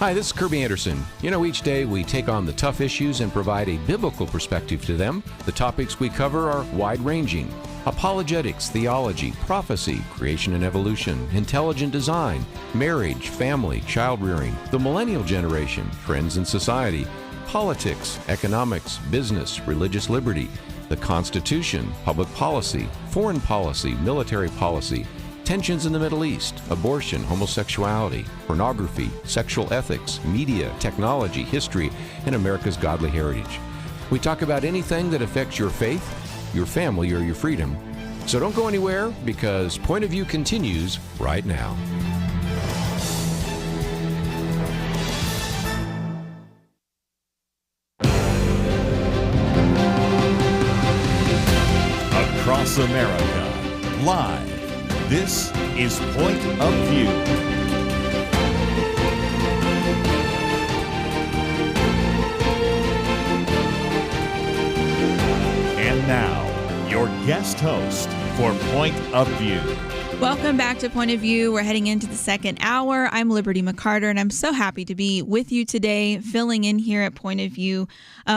Hi, this is Kirby Anderson. You know, each day we take on the tough issues and provide a biblical perspective to them. The topics we cover are wide-ranging: apologetics, theology, prophecy, creation and evolution, intelligent design, marriage, family, child-rearing, the millennial generation, trends in society, politics, economics, business, religious liberty, the Constitution, public policy, foreign policy, military policy, tensions in the Middle East, abortion, homosexuality, pornography, sexual ethics, media, technology, history, and America's godly heritage. We talk about anything that affects your faith, your family, or your freedom. So don't go anywhere, because Point of View continues right now. Across America, live. This is Point of View. And now, your guest host for Point of View. Welcome back to Point of View. We're heading into the second hour. I'm Liberty McArtor, and I'm so happy to be with you today, filling in here at Point of View.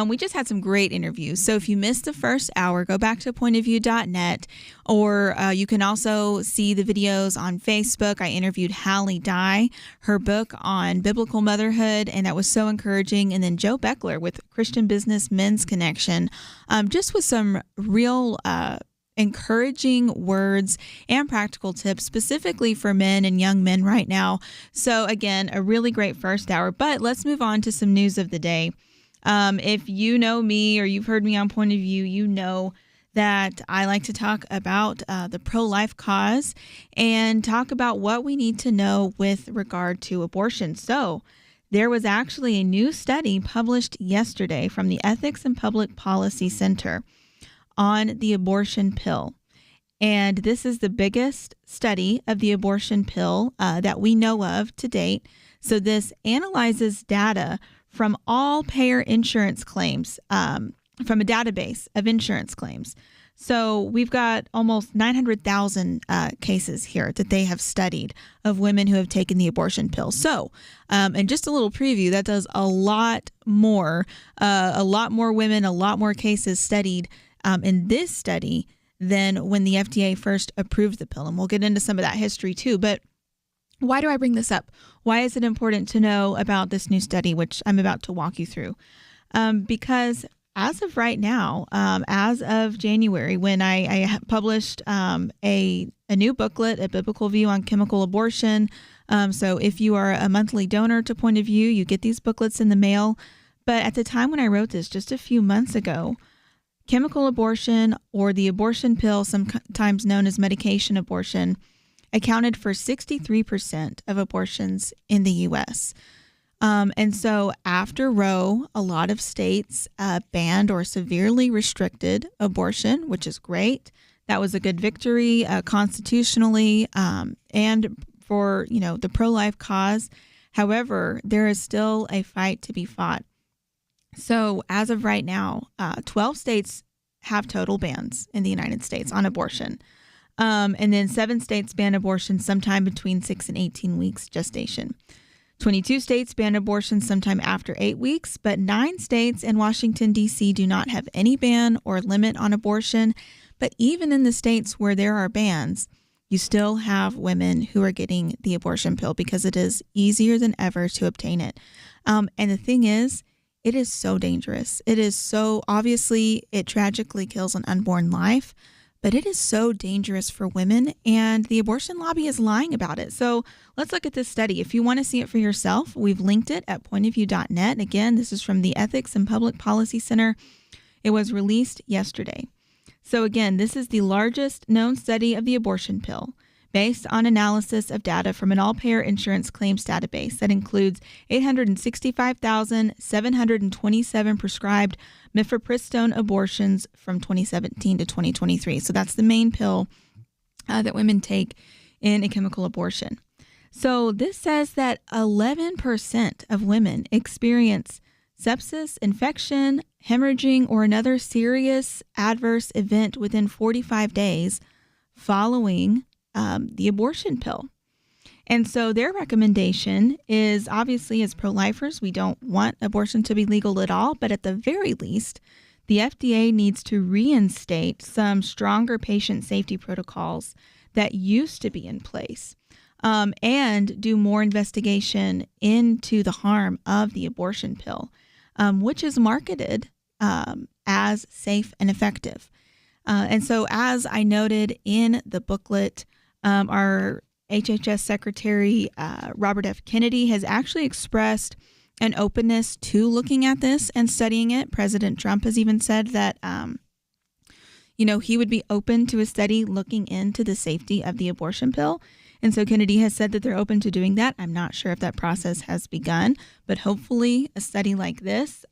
We just had some great interviews. So if you missed the first hour, go back to pointofview.net, or you can also see the videos on Facebook. I interviewed Hallie, her book on biblical motherhood, and that was so encouraging. And then Joe Beckler with Christian Business Men's Connection, just with some real encouraging words and practical tips specifically for men and young men right now. So again, a really great first hour, but let's move on to some news of the day. If you know me or you've heard me on Point of View, you know that I like to talk about the pro-life cause and talk about what we need to know with regard to abortion. So there was actually a new study published yesterday from the Ethics and Public Policy Center on the abortion pill. And this is the biggest study of the abortion pill that we know of to date. So this analyzes data from all payer insurance claims, from a database of insurance claims. So we've got almost 900,000 cases here that they have studied of women who have taken the abortion pill. So, and just a little preview, that does a lot more women, a lot more cases studied in this study than when the FDA first approved the pill. And we'll get into some of that history too. But why do I bring this up? Why is it important to know about this new study, which I'm about to walk you through? Because as of right now, as of January, when I published a new booklet, A Biblical View on Chemical Abortion. So if you are a monthly donor to Point of View, you get these booklets in the mail. But at the time when I wrote this, just a few months ago, chemical abortion, or the abortion pill, sometimes known as medication abortion, accounted for 63% of abortions in the U.S. And so after Roe, a lot of states banned or severely restricted abortion, which is great. That was a good victory constitutionally and for, the pro-life cause. However, there is still a fight to be fought. So as of right now, 12 states have total bans in the United States on abortion. And then 7 states ban abortion sometime between 6 and 18 weeks gestation. 22 states ban abortion sometime after 8 weeks, but 9 states and Washington, D.C. do not have any ban or limit on abortion. But even in the states where there are bans, you still have women who are getting the abortion pill because it is easier than ever to obtain it. And the thing is, it is so dangerous. It is so, obviously, it tragically kills an unborn life, but it is so dangerous for women, and the abortion lobby is lying about it. So let's look at this study. If you want to see it for yourself, we've linked it at pointofview.net. Again, this is from the Ethics and Public Policy Center. It was released yesterday. So again, this is the largest known study of the abortion pill, based on analysis of data from an all-payer insurance claims database that includes 865,727 prescribed mifepristone abortions from 2017 to 2023. So that's the main pill that women take in a chemical abortion. So this says that 11% of women experience sepsis, infection, hemorrhaging, or another serious adverse event within 45 days following the abortion pill. And so their recommendation is, obviously, as pro-lifers, we don't want abortion to be legal at all, but at the very least, the FDA needs to reinstate some stronger patient safety protocols that used to be in place, and do more investigation into the harm of the abortion pill, which is marketed as safe and effective. And so, as I noted in the booklet, our HHS Secretary Robert F. Kennedy has actually expressed an openness to looking at this and studying it. President Trump has even said that, he would be open to a study looking into the safety of the abortion pill. And so Kennedy has said that they're open to doing that. I'm not sure if that process has begun, but hopefully a study like this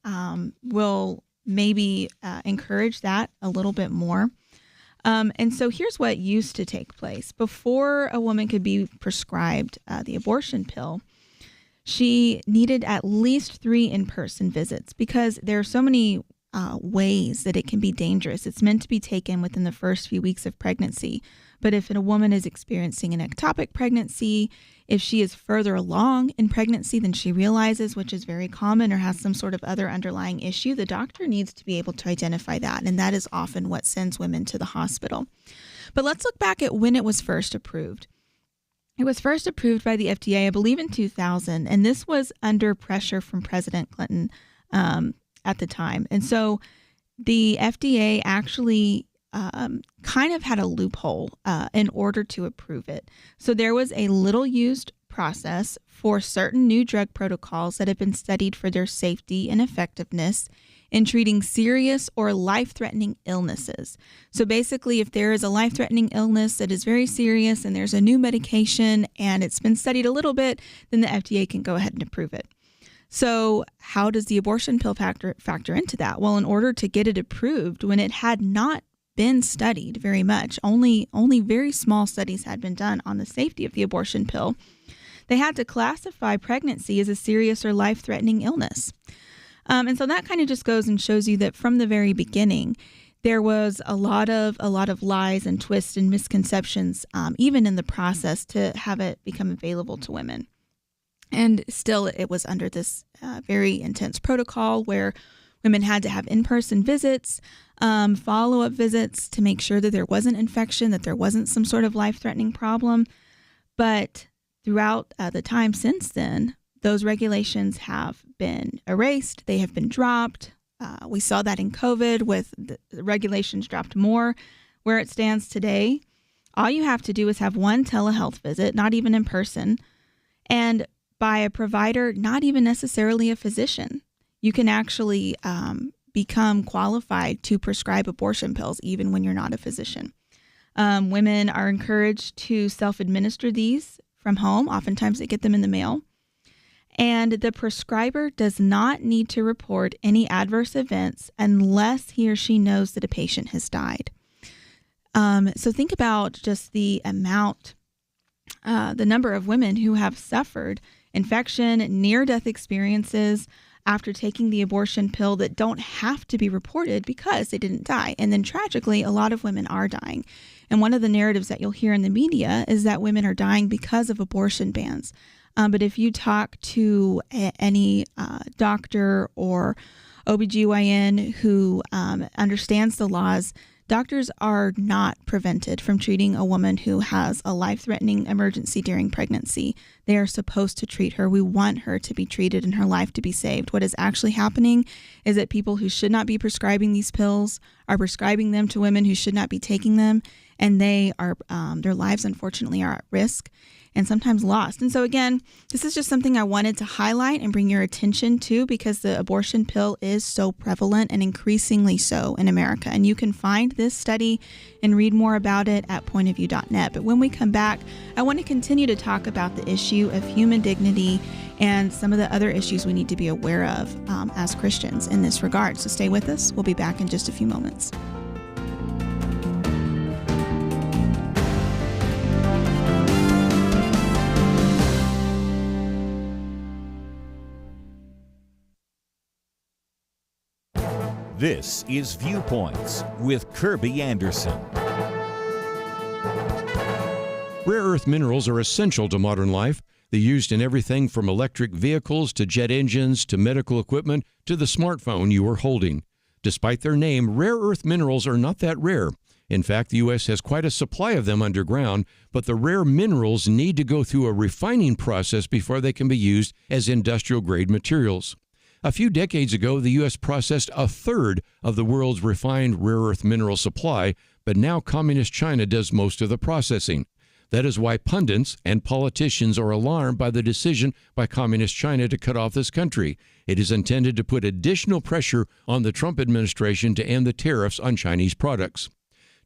will maybe encourage that a little bit more. And so here's what used to take place. Before a woman could be prescribed the abortion pill, she needed at least 3 in-person visits because there are so many ways that it can be dangerous. It's meant to be taken within the first few weeks of pregnancy. But if a woman is experiencing an ectopic pregnancy, if she is further along in pregnancy than she realizes, which is very common, or has some sort of other underlying issue, the doctor needs to be able to identify that. And that is often what sends women to the hospital. But let's look back at when it was first approved. It was first approved by the FDA, I believe, in 2000, and this was under pressure from President Clinton at the time. And so the FDA actually kind of had a loophole in order to approve it. So there was a little used process for certain new drug protocols that have been studied for their safety and effectiveness in treating serious or life-threatening illnesses. So basically, if there is a life-threatening illness that is very serious and there's a new medication and it's been studied a little bit, then the FDA can go ahead and approve it. So how does the abortion pill factor into that? Well, in order to get it approved, when it had not been studied very much, only very small studies had been done on the safety of the abortion pill, they had to classify pregnancy as a serious or life-threatening illness. And so that kind of just goes and shows you that from the very beginning, there was a lot of lies and twists and misconceptions, even in the process to have it become available to women. And still, it was under this very intense protocol where women had to have in-person visits, follow-up visits to make sure that there wasn't infection, that there wasn't some sort of life-threatening problem. But throughout the time since then, those regulations have been erased. They have been dropped. We saw that in COVID with the regulations dropped more. Where it stands today, all you have to do is have one telehealth visit, not even in person, and by a provider, not even necessarily a physician. You can actually become qualified to prescribe abortion pills even when you're not a physician. Women are encouraged to self-administer these from home. Oftentimes they get them in the mail. And the prescriber does not need to report any adverse events unless he or she knows that a patient has died. So think about just the amount, the number of women who have suffered infection, near-death experiences after taking the abortion pill that don't have to be reported because they didn't die. And then tragically, a lot of women are dying. And one of the narratives that you'll hear in the media is that women are dying because of abortion bans. But if you talk to any doctor or OBGYN who understands the laws, doctors are not prevented from treating a woman who has a life-threatening emergency during pregnancy. They are supposed to treat her. We want her to be treated and her life to be saved. What is actually happening is that people who should not be prescribing these pills are prescribing them to women who should not be taking them, and they are their lives, unfortunately, are at risk and sometimes lost. And so again, this is just something I wanted to highlight and bring your attention to because the abortion pill is so prevalent and increasingly so in America. And you can find this study and read more about it at pointofview.net. But when we come back, I want to continue to talk about the issue of human dignity and some of the other issues we need to be aware of as Christians in this regard. So stay with us. We'll be back in just a few moments. This is Viewpoints with Kirby Anderson. Rare earth minerals are essential to modern life. They're used in everything from electric vehicles to jet engines to medical equipment to the smartphone you are holding. Despite their name, rare earth minerals are not that rare. In fact, the U.S. has quite a supply of them underground, but the rare minerals need to go through a refining process before they can be used as industrial-grade materials. A few decades ago, the U.S. processed a third of the world's refined rare earth mineral supply, but now Communist China does most of the processing. That is why pundits and politicians are alarmed by the decision by Communist China to cut off this country. It is intended to put additional pressure on the Trump administration to end the tariffs on Chinese products.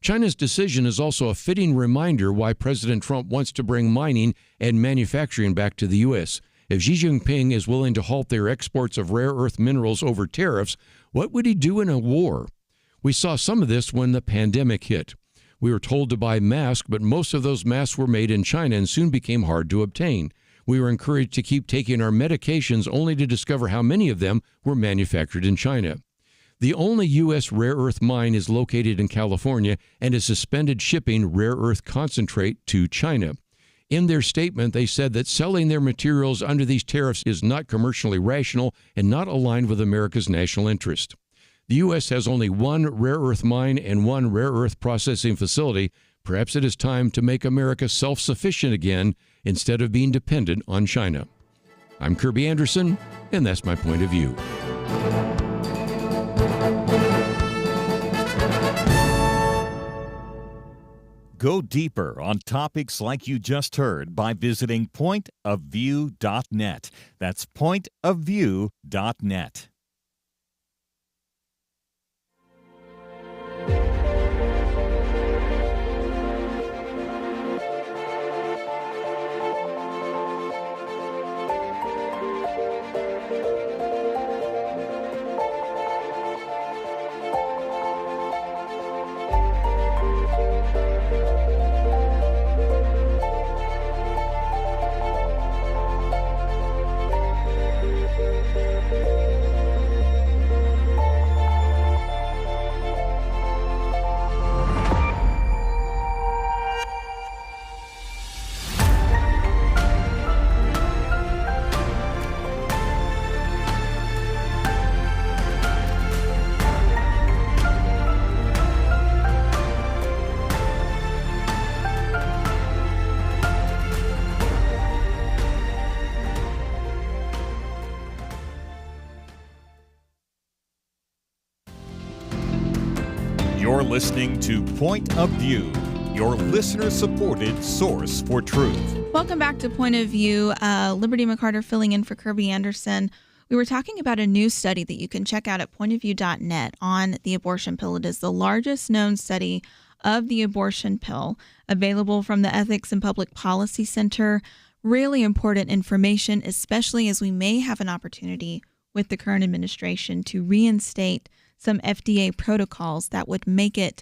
China's decision is also a fitting reminder why President Trump wants to bring mining and manufacturing back to the U.S. If Xi Jinping is willing to halt their exports of rare earth minerals over tariffs, what would he do in a war? We saw some of this when the pandemic hit. We were told to buy masks, but most of those masks were made in China and soon became hard to obtain. We were encouraged to keep taking our medications only to discover how many of them were manufactured in China. The only U.S. rare earth mine is located in California and has suspended shipping rare earth concentrate to China. In their statement, they said that selling their materials under these tariffs is not commercially rational and not aligned with America's national interest. The U.S. has only one rare earth mine and one rare earth processing facility. Perhaps it is time to make America self-sufficient again instead of being dependent on China. I'm Kirby Anderson, and that's my point of view. Go deeper on topics like you just heard by visiting pointofview.net. That's pointofview.net. You're listening to Point of View, your listener-supported source for truth. Welcome back to Point of View. Liberty McArtor filling in for Kirby Anderson. We were talking about a new study that you can check out at pointofview.net on the abortion pill. It is the largest known study of the abortion pill, available from the Ethics and Public Policy Center. Really important information, especially as we may have an opportunity with the current administration to reinstate some FDA protocols that would make it,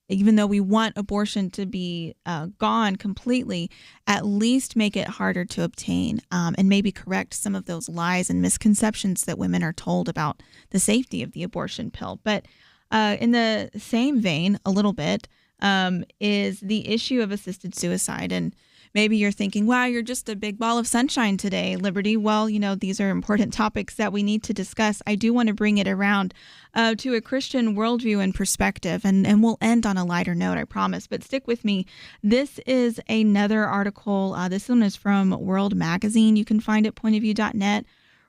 even though we want abortion to be gone completely, at least make it harder to obtain and maybe correct some of those lies and misconceptions that women are told about the safety of the abortion pill. But in the same vein, a little bit, is the issue of assisted suicide. And maybe you're thinking, wow, you're just a big ball of sunshine today, Liberty. Well, you know, these are important topics that we need to discuss. I do want to bring it around to a Christian worldview and perspective, and we'll end on a lighter note, I promise. But stick with me. This is another article. This one is from World Magazine. You can find it at pointofview.net.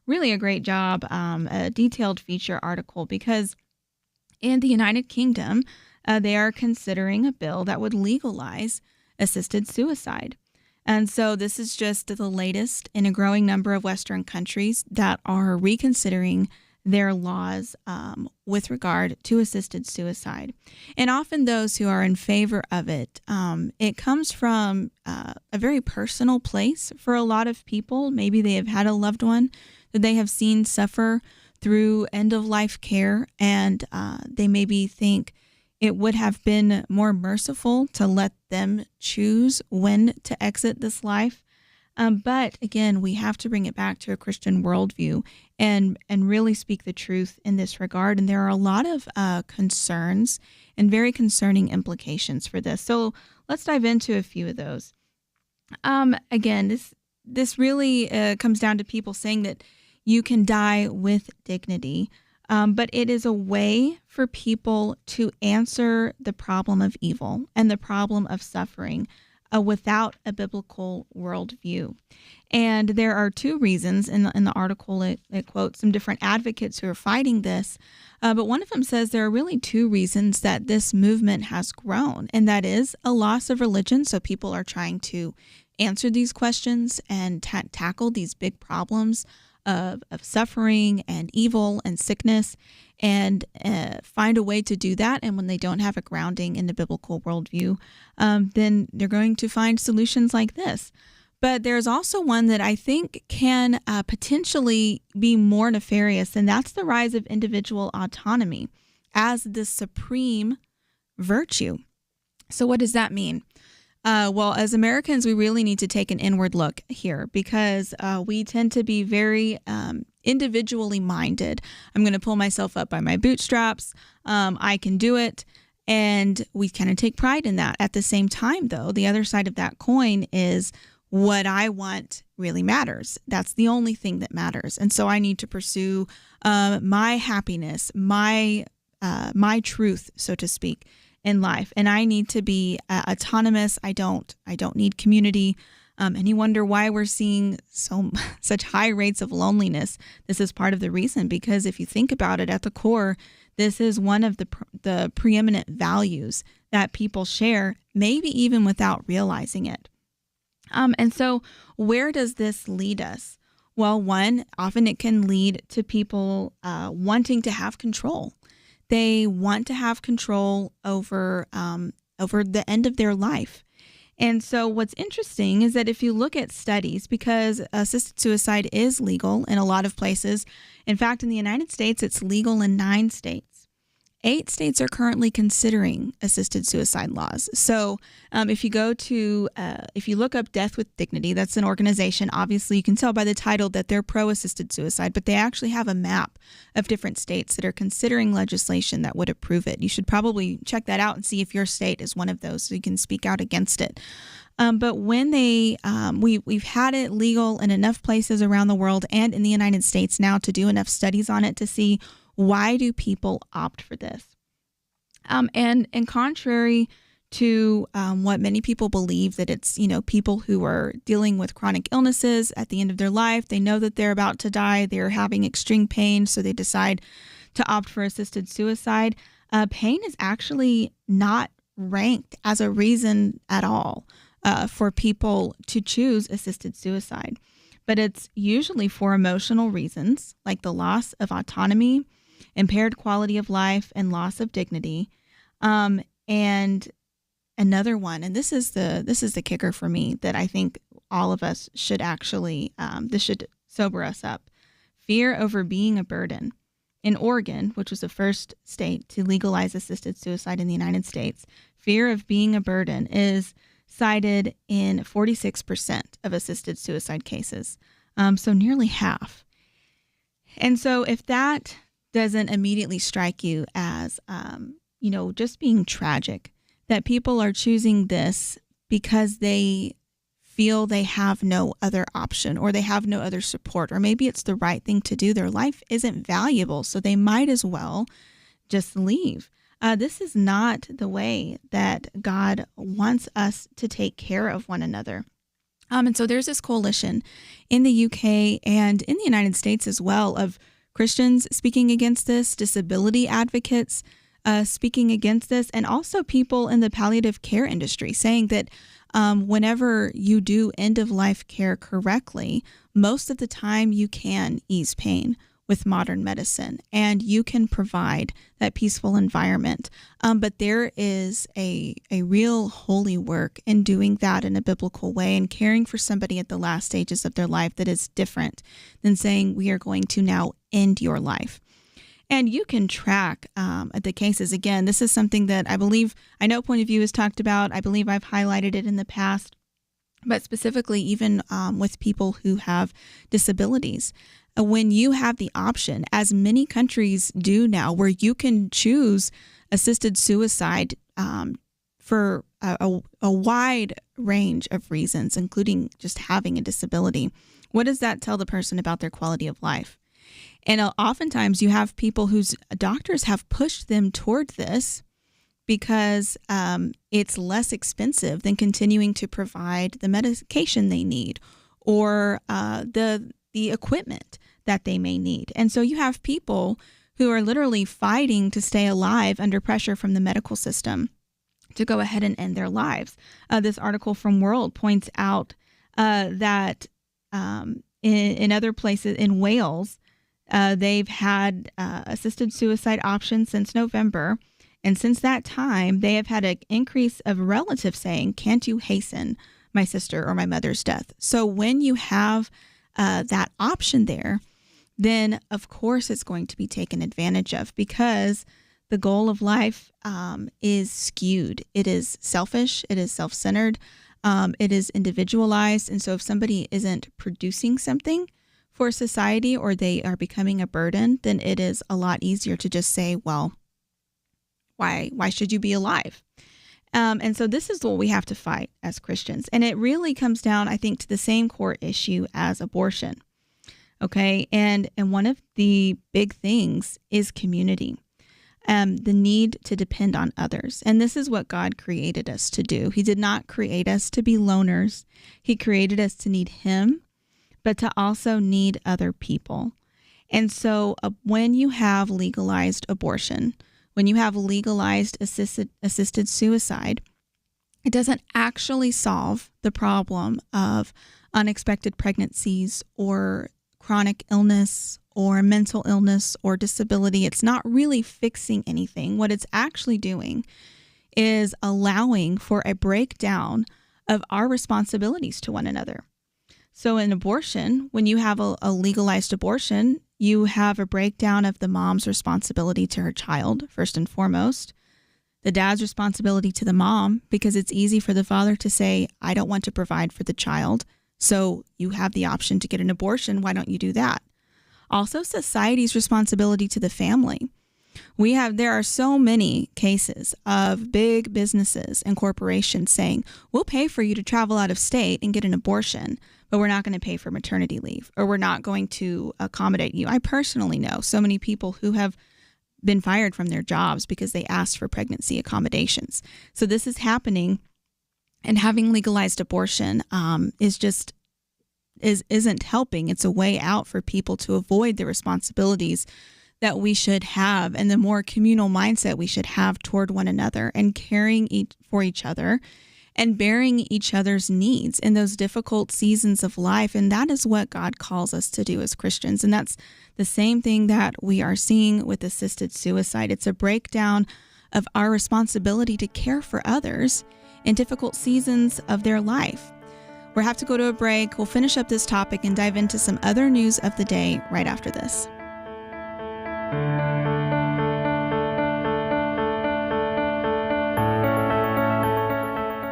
Really a great job, a detailed feature article, because in the United Kingdom, they are considering a bill that would legalize assisted suicide. And so this is just the latest in a growing number of Western countries that are reconsidering their laws with regard to assisted suicide. And often those who are in favor of it, it comes from a very personal place for a lot of people. Maybe they have had a loved one that they have seen suffer through end-of-life care, and they maybe think it would have been more merciful to let them choose when to exit this life. But again, we have to bring it back to a Christian worldview and really speak the truth in this regard. And there are a lot of concerns and very concerning implications for this. So let's dive into a few of those. Again, this really comes down to people saying that you can die with dignity, but it is a way for people to answer the problem of evil and the problem of suffering without a biblical worldview. And there are two reasons in the article. It quotes some different advocates who are fighting this, but one of them says there are really two reasons that this movement has grown, and that is a loss of religion. So people are trying to answer these questions and tackle these big problems of suffering and evil and sickness, and find a way to do that. And when they don't have a grounding in the biblical worldview, then they're going to find solutions like this. But there's also one that I think can potentially be more nefarious, and that's the rise of individual autonomy as the supreme virtue. So what does that mean? Well, as Americans, we really need to take an inward look here, because we tend to be very individually minded. I'm going to pull myself up by my bootstraps. I can do it. And we kind of take pride in that. At the same time, though, the other side of that coin is what I want really matters. That's the only thing that matters. And so I need to pursue my happiness, my truth, so to speak, in life. And I need to be autonomous. I don't need community. And you wonder why we're seeing such high rates of loneliness. This is part of the reason, because if you think about it, at the core, this is one of the preeminent values that people share, maybe even without realizing it. And so where does this lead us? Well, one, often it can lead to people wanting to have control. They want to have control over the end of their life. And so what's interesting is that if you look at studies, because assisted suicide is legal in a lot of places. In fact, in the United States, it's legal in 9 states. 8 states are currently considering assisted suicide laws. So if you look up Death with Dignity, that's an organization. Obviously, you can tell by the title that they're pro-assisted suicide, but they actually have a map of different states that are considering legislation that would approve it. You should probably check that out and see if your state is one of those so you can speak out against it. But when we've had it legal in enough places around the world and in the United States now to do enough studies on it to see why do people opt for this? And contrary to what many people believe, that it's, people who are dealing with chronic illnesses at the end of their life, they know that they're about to die, they're having extreme pain, so they decide to opt for assisted suicide. Pain is actually not ranked as a reason at all for people to choose assisted suicide. But it's usually for emotional reasons, like the loss of autonomy, impaired quality of life, and loss of dignity. And another one, and this is the kicker for me that I think all of us should actually, this should sober us up. Fear over being a burden. In Oregon, which was the first state to legalize assisted suicide in the United States, fear of being a burden is cited in 46% of assisted suicide cases. So nearly half. And so if that doesn't immediately strike you as, just being tragic, that people are choosing this because they feel they have no other option or they have no other support, or maybe it's the right thing to do. Their life isn't valuable, so they might as well just leave. This is not the way that God wants us to take care of one another. And so there's this coalition in the UK and in the United States as well of Christians speaking against this, disability advocates speaking against this, and also people in the palliative care industry saying that whenever you do end-of-life care correctly, most of the time you can ease pain with modern medicine and you can provide that peaceful environment. But there is a real holy work in doing that in a biblical way and caring for somebody at the last stages of their life that is different than saying we are going to now end your life. And you can track the cases. Again, this is something that I know Point of View has talked about. I believe I've highlighted it in the past. but specifically even with people who have disabilities. When you have the option, as many countries do now, where you can choose assisted suicide for a wide range of reasons, including just having a disability, what does that tell the person about their quality of life? And oftentimes you have people whose doctors have pushed them toward this because it's less expensive than continuing to provide the medication they need or the equipment that they may need. And so you have people who are literally fighting to stay alive under pressure from the medical system to go ahead and end their lives. This article from World points out that in other places, in Wales, they've had assisted suicide options since November. And since that time, they have had an increase of relatives saying, "Can't you hasten my sister or my mother's death?" So when you have that option there, then of course it's going to be taken advantage of, because the goal of life is skewed. It is selfish. It is self-centered. It is individualized. And so if somebody isn't producing something for society, or they are becoming a burden, then it is a lot easier to just say, well, why should you be alive? And so this is what we have to fight as Christians. And it really comes down, I think, to the same core issue as abortion. Okay. And one of the big things is community. The need to depend on others. And this is what God created us to do. He did not create us to be loners. He created us to need Him, but to also need other people. And so when you have legalized abortion, when you have legalized assisted suicide, it doesn't actually solve the problem of unexpected pregnancies or chronic illness or mental illness or disability. It's not really fixing anything. What it's actually doing is allowing for a breakdown of our responsibilities to one another. So in abortion, when you have a legalized abortion, you have a breakdown of the mom's responsibility to her child, first and foremost, the dad's responsibility to the mom, because it's easy for the father to say, I don't want to provide for the child, so you have the option to get an abortion. Why don't you do that? Also, society's responsibility to the family. There are so many cases of big businesses and corporations saying, we'll pay for you to travel out of state and get an abortion, but we're not going to pay for maternity leave, or we're not going to accommodate you. I personally know so many people who have been fired from their jobs because they asked for pregnancy accommodations. So this is happening, and having legalized abortion isn't helping. It's a way out for people to avoid the responsibilities that we should have, and the more communal mindset we should have toward one another, and caring for each other and bearing each other's needs in those difficult seasons of life. And that is what God calls us to do as Christians. And that's the same thing that we are seeing with assisted suicide. It's a breakdown of our responsibility to care for others in difficult seasons of their life. We'll have to go to a break. We'll finish up this topic and dive into some other news of the day right after this.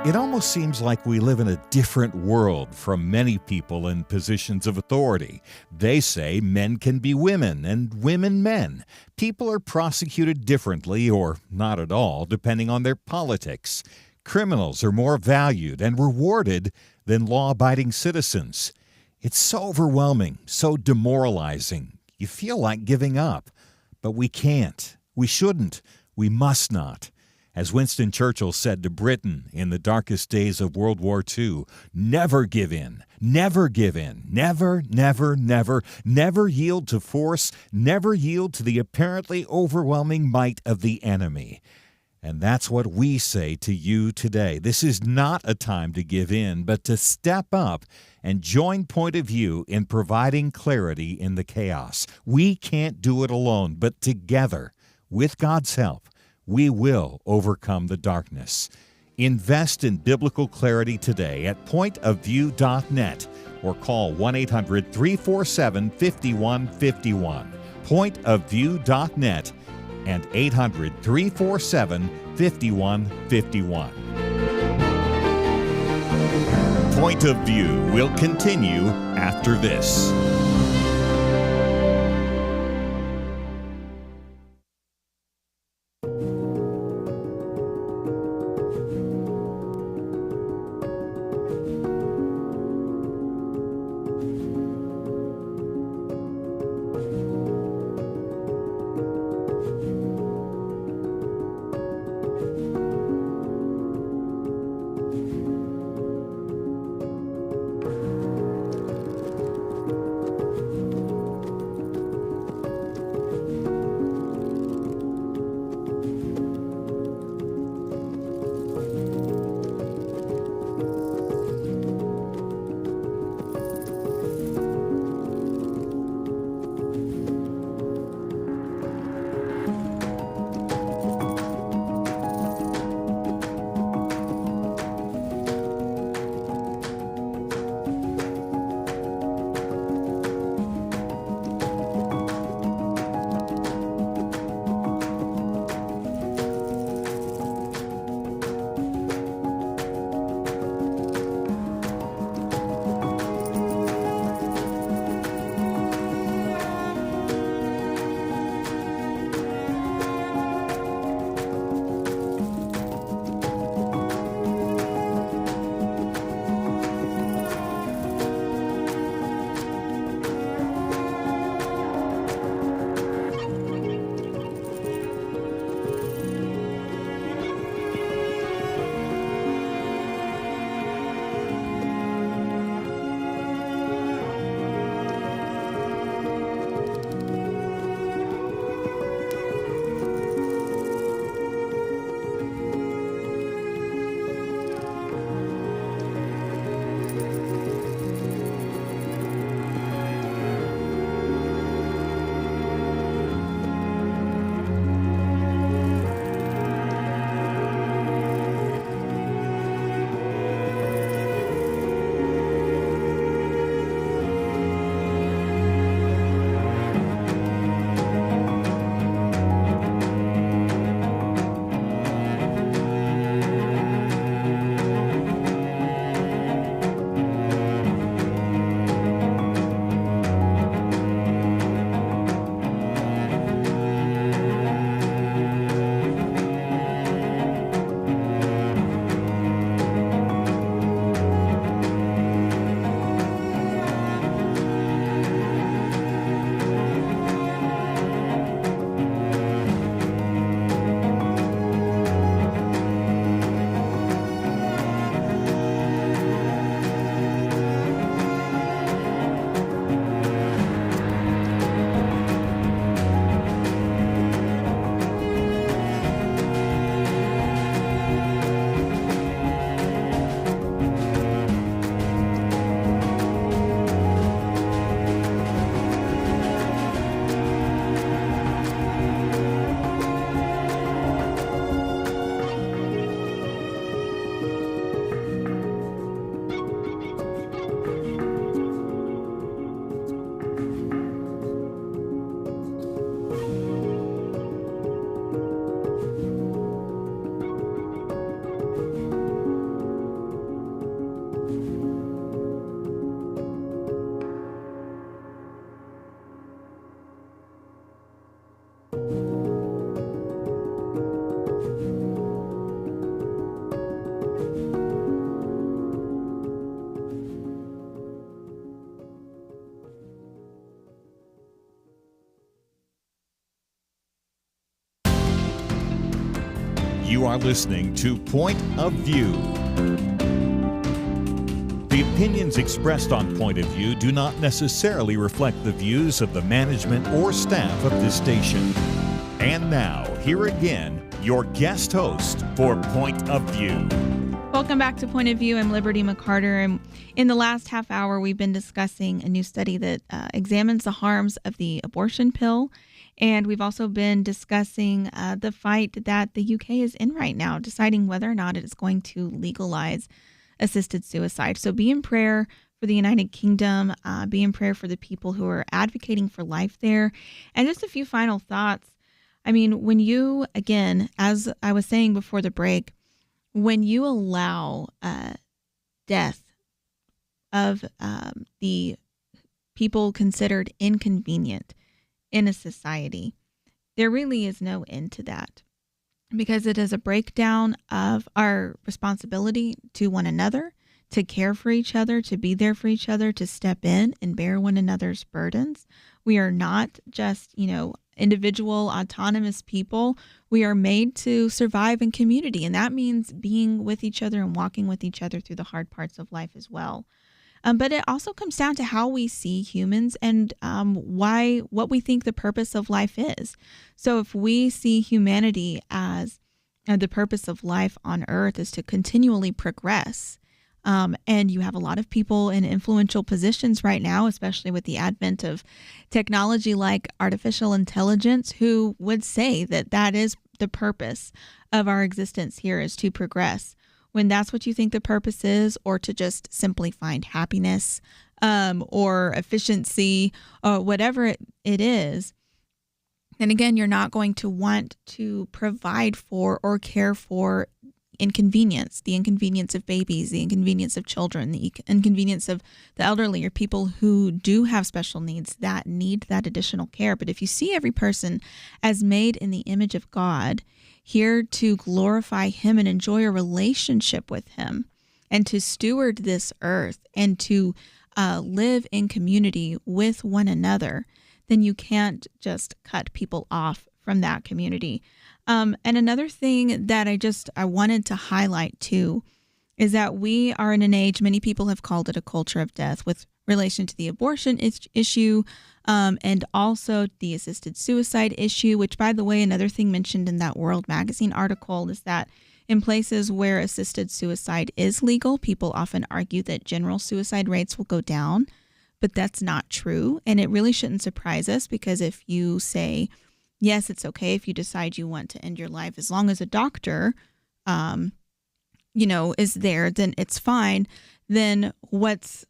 It almost seems like we live in a different world from many people in positions of authority. They say men can be women and women men. People are prosecuted differently, or not at all, depending on their politics. Criminals are more valued and rewarded than law-abiding citizens. It's so overwhelming, so demoralizing. You feel like giving up. But we can't. We shouldn't. We must not. As Winston Churchill said to Britain in the darkest days of World War II, never give in, never give in, never, never, never, never yield to force, never yield to the apparently overwhelming might of the enemy. And that's what we say to you today. This is not a time to give in, but to step up and join Point of View in providing clarity in the chaos. We can't do it alone, but together, with God's help, we will overcome the darkness. Invest in biblical clarity today at pointofview.net or call 1-800-347-5151. Pointofview.net and 800-347-5151. Point of View will continue after this. You are listening to Point of View. The opinions expressed on Point of View do not necessarily reflect the views of the management or staff of this station. And now, here again, your guest host for Point of View. Welcome back to Point of View. I'm Liberty McArtor. And in the last half hour, we've been discussing a new study that examines the harms of the abortion pill. And we've also been discussing the fight that the UK is in right now, deciding whether or not it is going to legalize assisted suicide. So be in prayer for the United Kingdom. Be in prayer for the people who are advocating for life there. And just a few final thoughts. I mean, when you, again, as I was saying before the break, when you allow death of the people considered inconvenient in a society, there really is no end to that, because it is a breakdown of our responsibility to one another, to care for each other, to be there for each other, to step in and bear one another's burdens. We are not just, individual autonomous people. We are made to survive in community, and that means being with each other and walking with each other through the hard parts of life as well. But it also comes down to how we see humans and what we think the purpose of life is. So if we see humanity as the purpose of life on earth is to continually progress, and you have a lot of people in influential positions right now, especially with the advent of technology like artificial intelligence, who would say that that is the purpose of our existence here, is to progress. When that's what you think the purpose is, or to just simply find happiness or efficiency or whatever it is, then again, you're not going to want to provide for or care for the inconvenience of babies, the inconvenience of children, the inconvenience of the elderly, or people who do have special needs that need that additional care. But if you see every person as made in the image of God, here to glorify him and enjoy a relationship with him, and to steward this earth, and to live in community with one another, then you can't just cut people off from that community. And another thing that I wanted to highlight too is that we are in an age, many people have called it a culture of death, with relation to the abortion issue, and also the assisted suicide issue, which, by the way, another thing mentioned in that World Magazine article is that in places where assisted suicide is legal, people often argue that general suicide rates will go down, but that's not true. And it really shouldn't surprise us, because if you say, yes, it's okay if you decide you want to end your life, as long as a doctor, is there, then it's fine. Then what's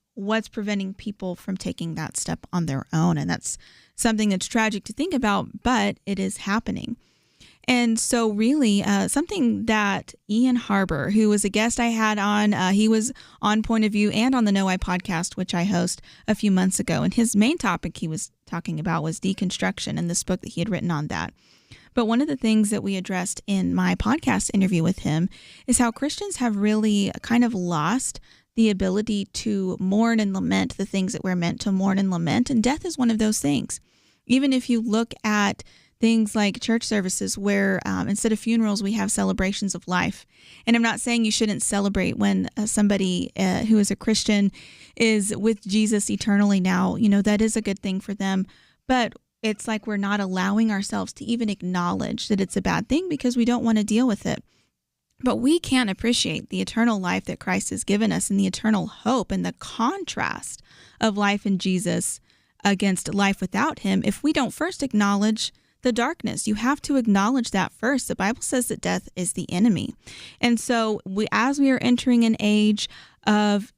preventing people from taking that step on their own? And that's something that's tragic to think about, but it is happening. And so really something that Ian Harbour, who was a guest I had on, he was on Point of View and on the No I podcast, which I host a few months ago. And his main topic he was talking about was deconstruction and this book that he had written on that. But one of the things that we addressed in my podcast interview with him is how Christians have really kind of lost the ability to mourn and lament the things that we're meant to mourn and lament. And death is one of those things. Even if you look at things like church services where instead of funerals, we have celebrations of life. And I'm not saying you shouldn't celebrate when somebody who is a Christian is with Jesus eternally now. That is a good thing for them. But it's like we're not allowing ourselves to even acknowledge that it's a bad thing because we don't want to deal with it. But we can't appreciate the eternal life that Christ has given us and the eternal hope and the contrast of life in Jesus against life without him if we don't first acknowledge the darkness. You have to acknowledge that first. The Bible says that death is the enemy. And so as we are entering an age of,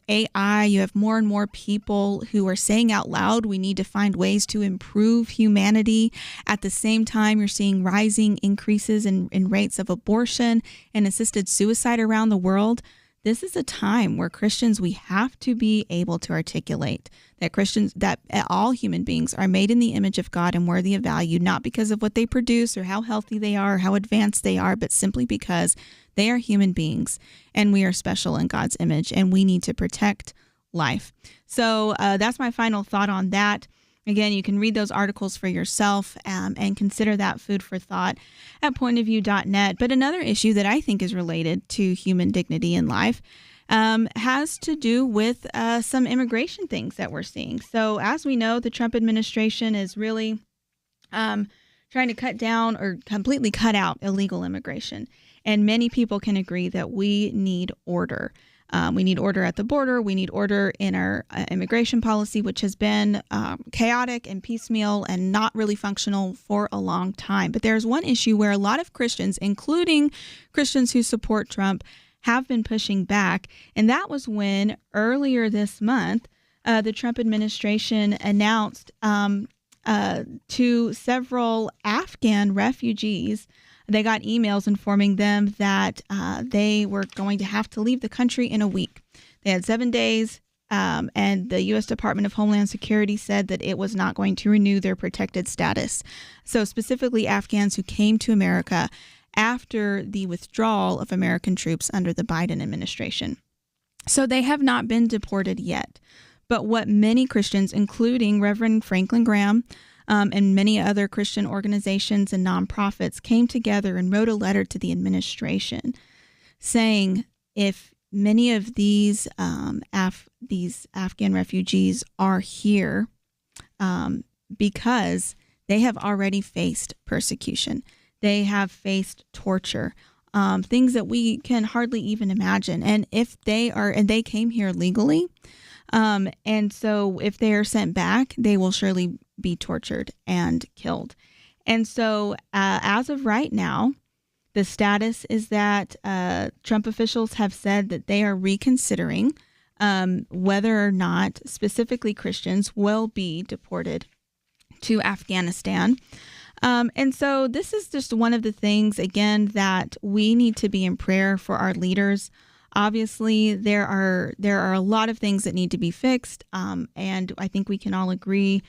AI, you have more and more people who are saying out loud, we need to find ways to improve humanity. At the same time, you're seeing rising increases in rates of abortion and assisted suicide around the world. This is a time where Christians, we have to be able to articulate that all human beings are made in the image of God and worthy of value, not because of what they produce or how healthy they are or how advanced they are, but simply because they are human beings and we are special in God's image and we need to protect life. So that's my final thought on that. Again, you can read those articles for yourself and consider that food for thought at pointofview.net. But another issue that I think is related to human dignity in life has to do with some immigration things that we're seeing. So as we know, the Trump administration is really trying to cut down or completely cut out illegal immigration. And many people can agree that we need order. We need order at the border. We need order in our immigration policy, which has been chaotic and piecemeal and not really functional for a long time. But there's one issue where a lot of Christians, including Christians who support Trump, have been pushing back. And that was when earlier this month, the Trump administration announced to several Afghan refugees, they got emails informing them that they were going to have to leave the country in a week. They had 7 days and the U.S. Department of Homeland Security said that it was not going to renew their protected status. So specifically Afghans who came to America after the withdrawal of American troops under the Biden administration. So they have not been deported yet. But what many Christians, including Reverend Franklin Graham and many other Christian organizations and nonprofits, came together and wrote a letter to the administration saying, if many of these Afghan refugees are here because they have already faced persecution. They have faced torture, things that we can hardly even imagine. And if they came here legally, and so if they are sent back, they will surely be tortured and killed. And so as of right now, the status is that Trump officials have said that they are reconsidering whether or not specifically Christians will be deported to Afghanistan. And so this is just one of the things, again, that we need to be in prayer for our leaders. Obviously, there are a lot of things that need to be fixed, and I think we can all agree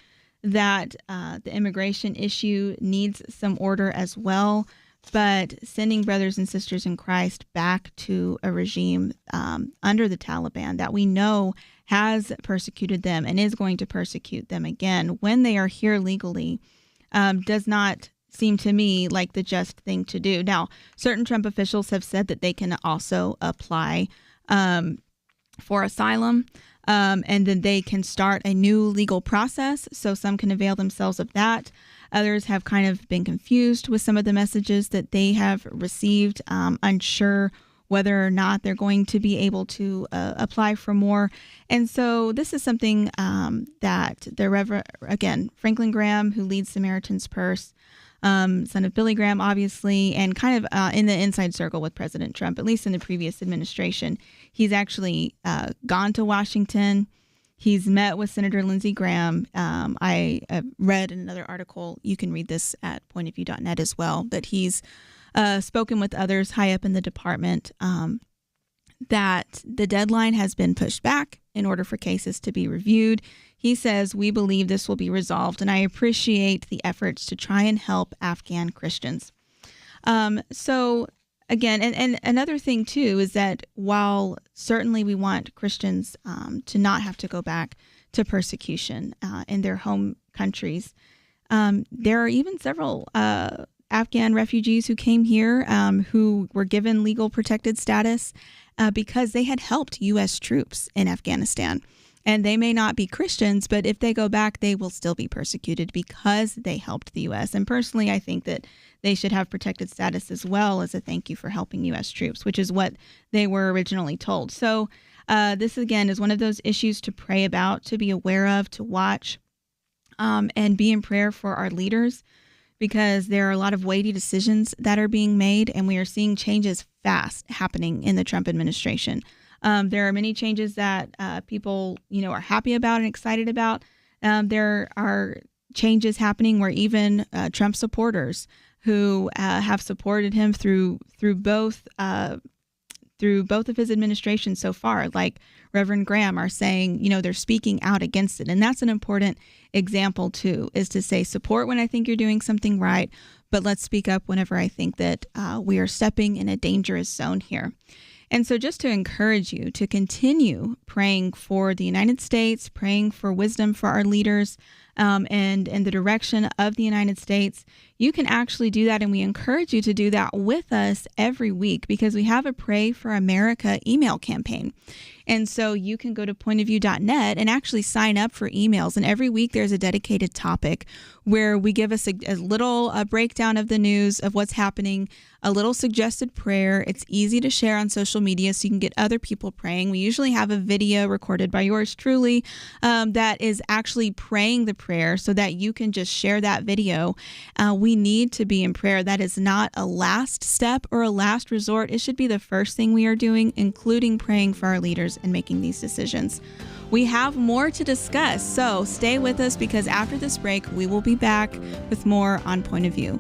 that the immigration issue needs some order as well. But sending brothers and sisters in Christ back to a regime under the Taliban that we know has persecuted them and is going to persecute them again when they are here legally does not seem to me like the just thing to do. Now, certain Trump officials have said that they can also apply for asylum, and then they can start a new legal process. So some can avail themselves of that. Others have kind of been confused with some of the messages that they have received, unsure whether or not they're going to be able to apply for more. And so this is something that the Reverend, again, Franklin Graham, who leads Samaritan's Purse, son of Billy Graham, obviously, and kind of in the inside circle with President Trump, at least in the previous administration. He's actually gone to Washington. He's met with Senator Lindsey Graham. I read in another article, you can read this at pointofview.net as well, that he's spoken with others high up in the department that the deadline has been pushed back in order for cases to be reviewed. He says, we believe this will be resolved, and I appreciate the efforts to try and help Afghan Christians. So again, and another thing too is that while certainly we want Christians to not have to go back to persecution in their home countries, there are even several Afghan refugees who came here who were given legal protected status because they had helped U.S. troops in Afghanistan. And they may not be Christians, but if they go back, they will still be persecuted because they helped the U.S. And personally, I think that they should have protected status as well as a thank you for helping U.S. troops, which is what they were originally told. So this, again, is one of those issues to pray about, to be aware of, to watch, and be in prayer for our leaders, because there are a lot of weighty decisions that are being made, and we are seeing changes fast happening in the Trump administration. There are many changes that people, are happy about and excited about. There are changes happening where even Trump supporters who have supported him through both of his administrations so far, like Reverend Graham, are saying, they're speaking out against it. And that's an important example, too, is to say support when I think you're doing something right, but let's speak up whenever I think that we are stepping in a dangerous zone here. And so just to encourage you to continue praying for the United States, praying for wisdom for our leaders, and in the direction of the United States, you can actually do that. And we encourage you to do that with us every week, because we have a Pray for America email campaign. And so you can go to pointofview.net and actually sign up for emails. And every week there's a dedicated topic where we give us a little breakdown of the news of what's happening, a little suggested prayer. It's easy to share on social media so you can get other people praying. We usually have a video recorded by yours truly that is actually praying the prayer so that you can just share that video. We need to be in prayer. That is not a last step or a last resort. It should be the first thing we are doing, including praying for our leaders and making these decisions. We have more to discuss, so stay with us, because after this break, we will be back with more on Point of View.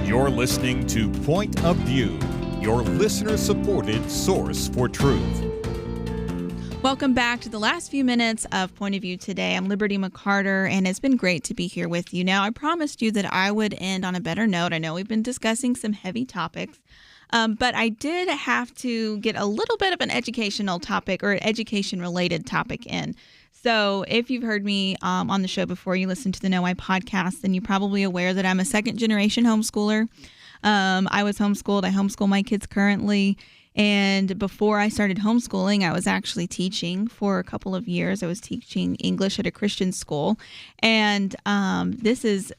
You're listening to Point of View, your listener-supported source for truth. Welcome back to the last few minutes of Point of View today. I'm Liberty McArtor, and it's been great to be here with you. Now, I promised you that I would end on a better note. I know we've been discussing some heavy topics, but I did have to get a little bit of an educational topic or an education-related topic in. So if you've heard me on the show before, you listen to the Know Why podcast, then you're probably aware that I'm a second-generation homeschooler. I was homeschooled. I homeschool my kids currently. And before I started homeschooling, I was actually teaching for a couple of years. I was teaching English at a Christian school. And this is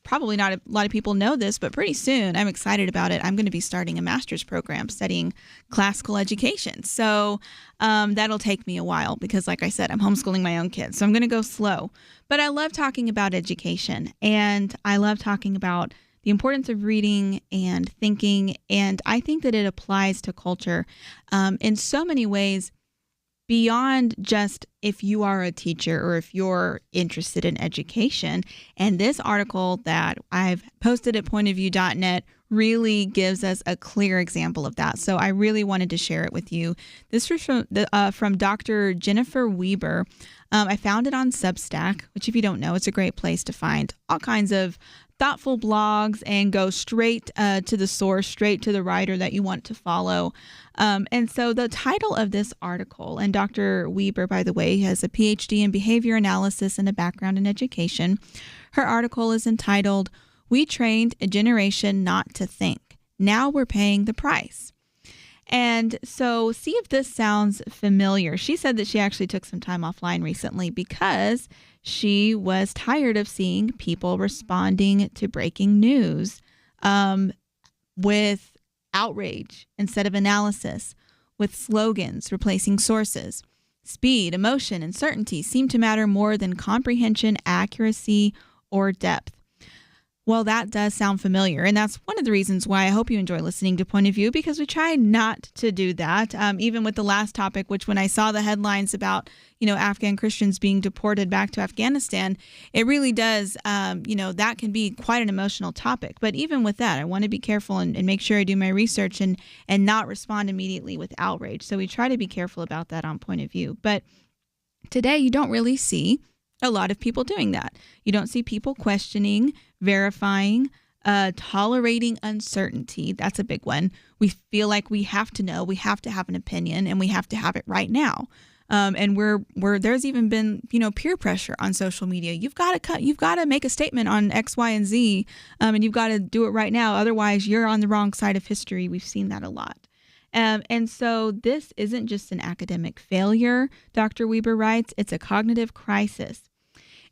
probably not a lot of people know this, but pretty soon, I'm excited about it, I'm going to be starting a master's program studying classical education. So that'll take me a while because, like I said, I'm homeschooling my own kids. So I'm going to go slow. But I love talking about education, and I love talking about the importance of reading and thinking, and I think that it applies to culture in so many ways beyond just if you are a teacher or if you're interested in education. And this article that I've posted at pointofview.net really gives us a clear example of that. So I really wanted to share it with you. This was from Dr. Jennifer Weber. I found it on Substack, which if you don't know, it's a great place to find all kinds of thoughtful blogs and go straight to the source, straight to the writer that you want to follow. And so the title of this article, and Dr. Weber, by the way, has a PhD in behavior analysis and a background in education. Her article is entitled, "We Trained a Generation Not to Think. Now We're Paying the Price." And so see if this sounds familiar. She said that she actually took some time offline recently because she was tired of seeing people responding to breaking news with outrage instead of analysis, with slogans replacing sources. Speed, emotion, and certainty seem to matter more than comprehension, accuracy, or depth. Well, that does sound familiar, and that's one of the reasons why I hope you enjoy listening to Point of View, because we try not to do that. Even with the last topic, which when I saw the headlines about, Afghan Christians being deported back to Afghanistan, it really does, that can be quite an emotional topic. But even with that, I want to be careful and make sure I do my research and not respond immediately with outrage. So we try to be careful about that on Point of View. But today, you don't really see a lot of people doing that. You don't see people questioning, verifying, tolerating uncertainty. That's a big one. We feel like we have to know, we have to have an opinion, and we have to have it right now. And there's even been, peer pressure on social media. You've got to make a statement on X, Y, and Z, and you've got to do it right now. Otherwise, you're on the wrong side of history. We've seen that a lot. And so this isn't just an academic failure, Dr. Weber writes, it's a cognitive crisis.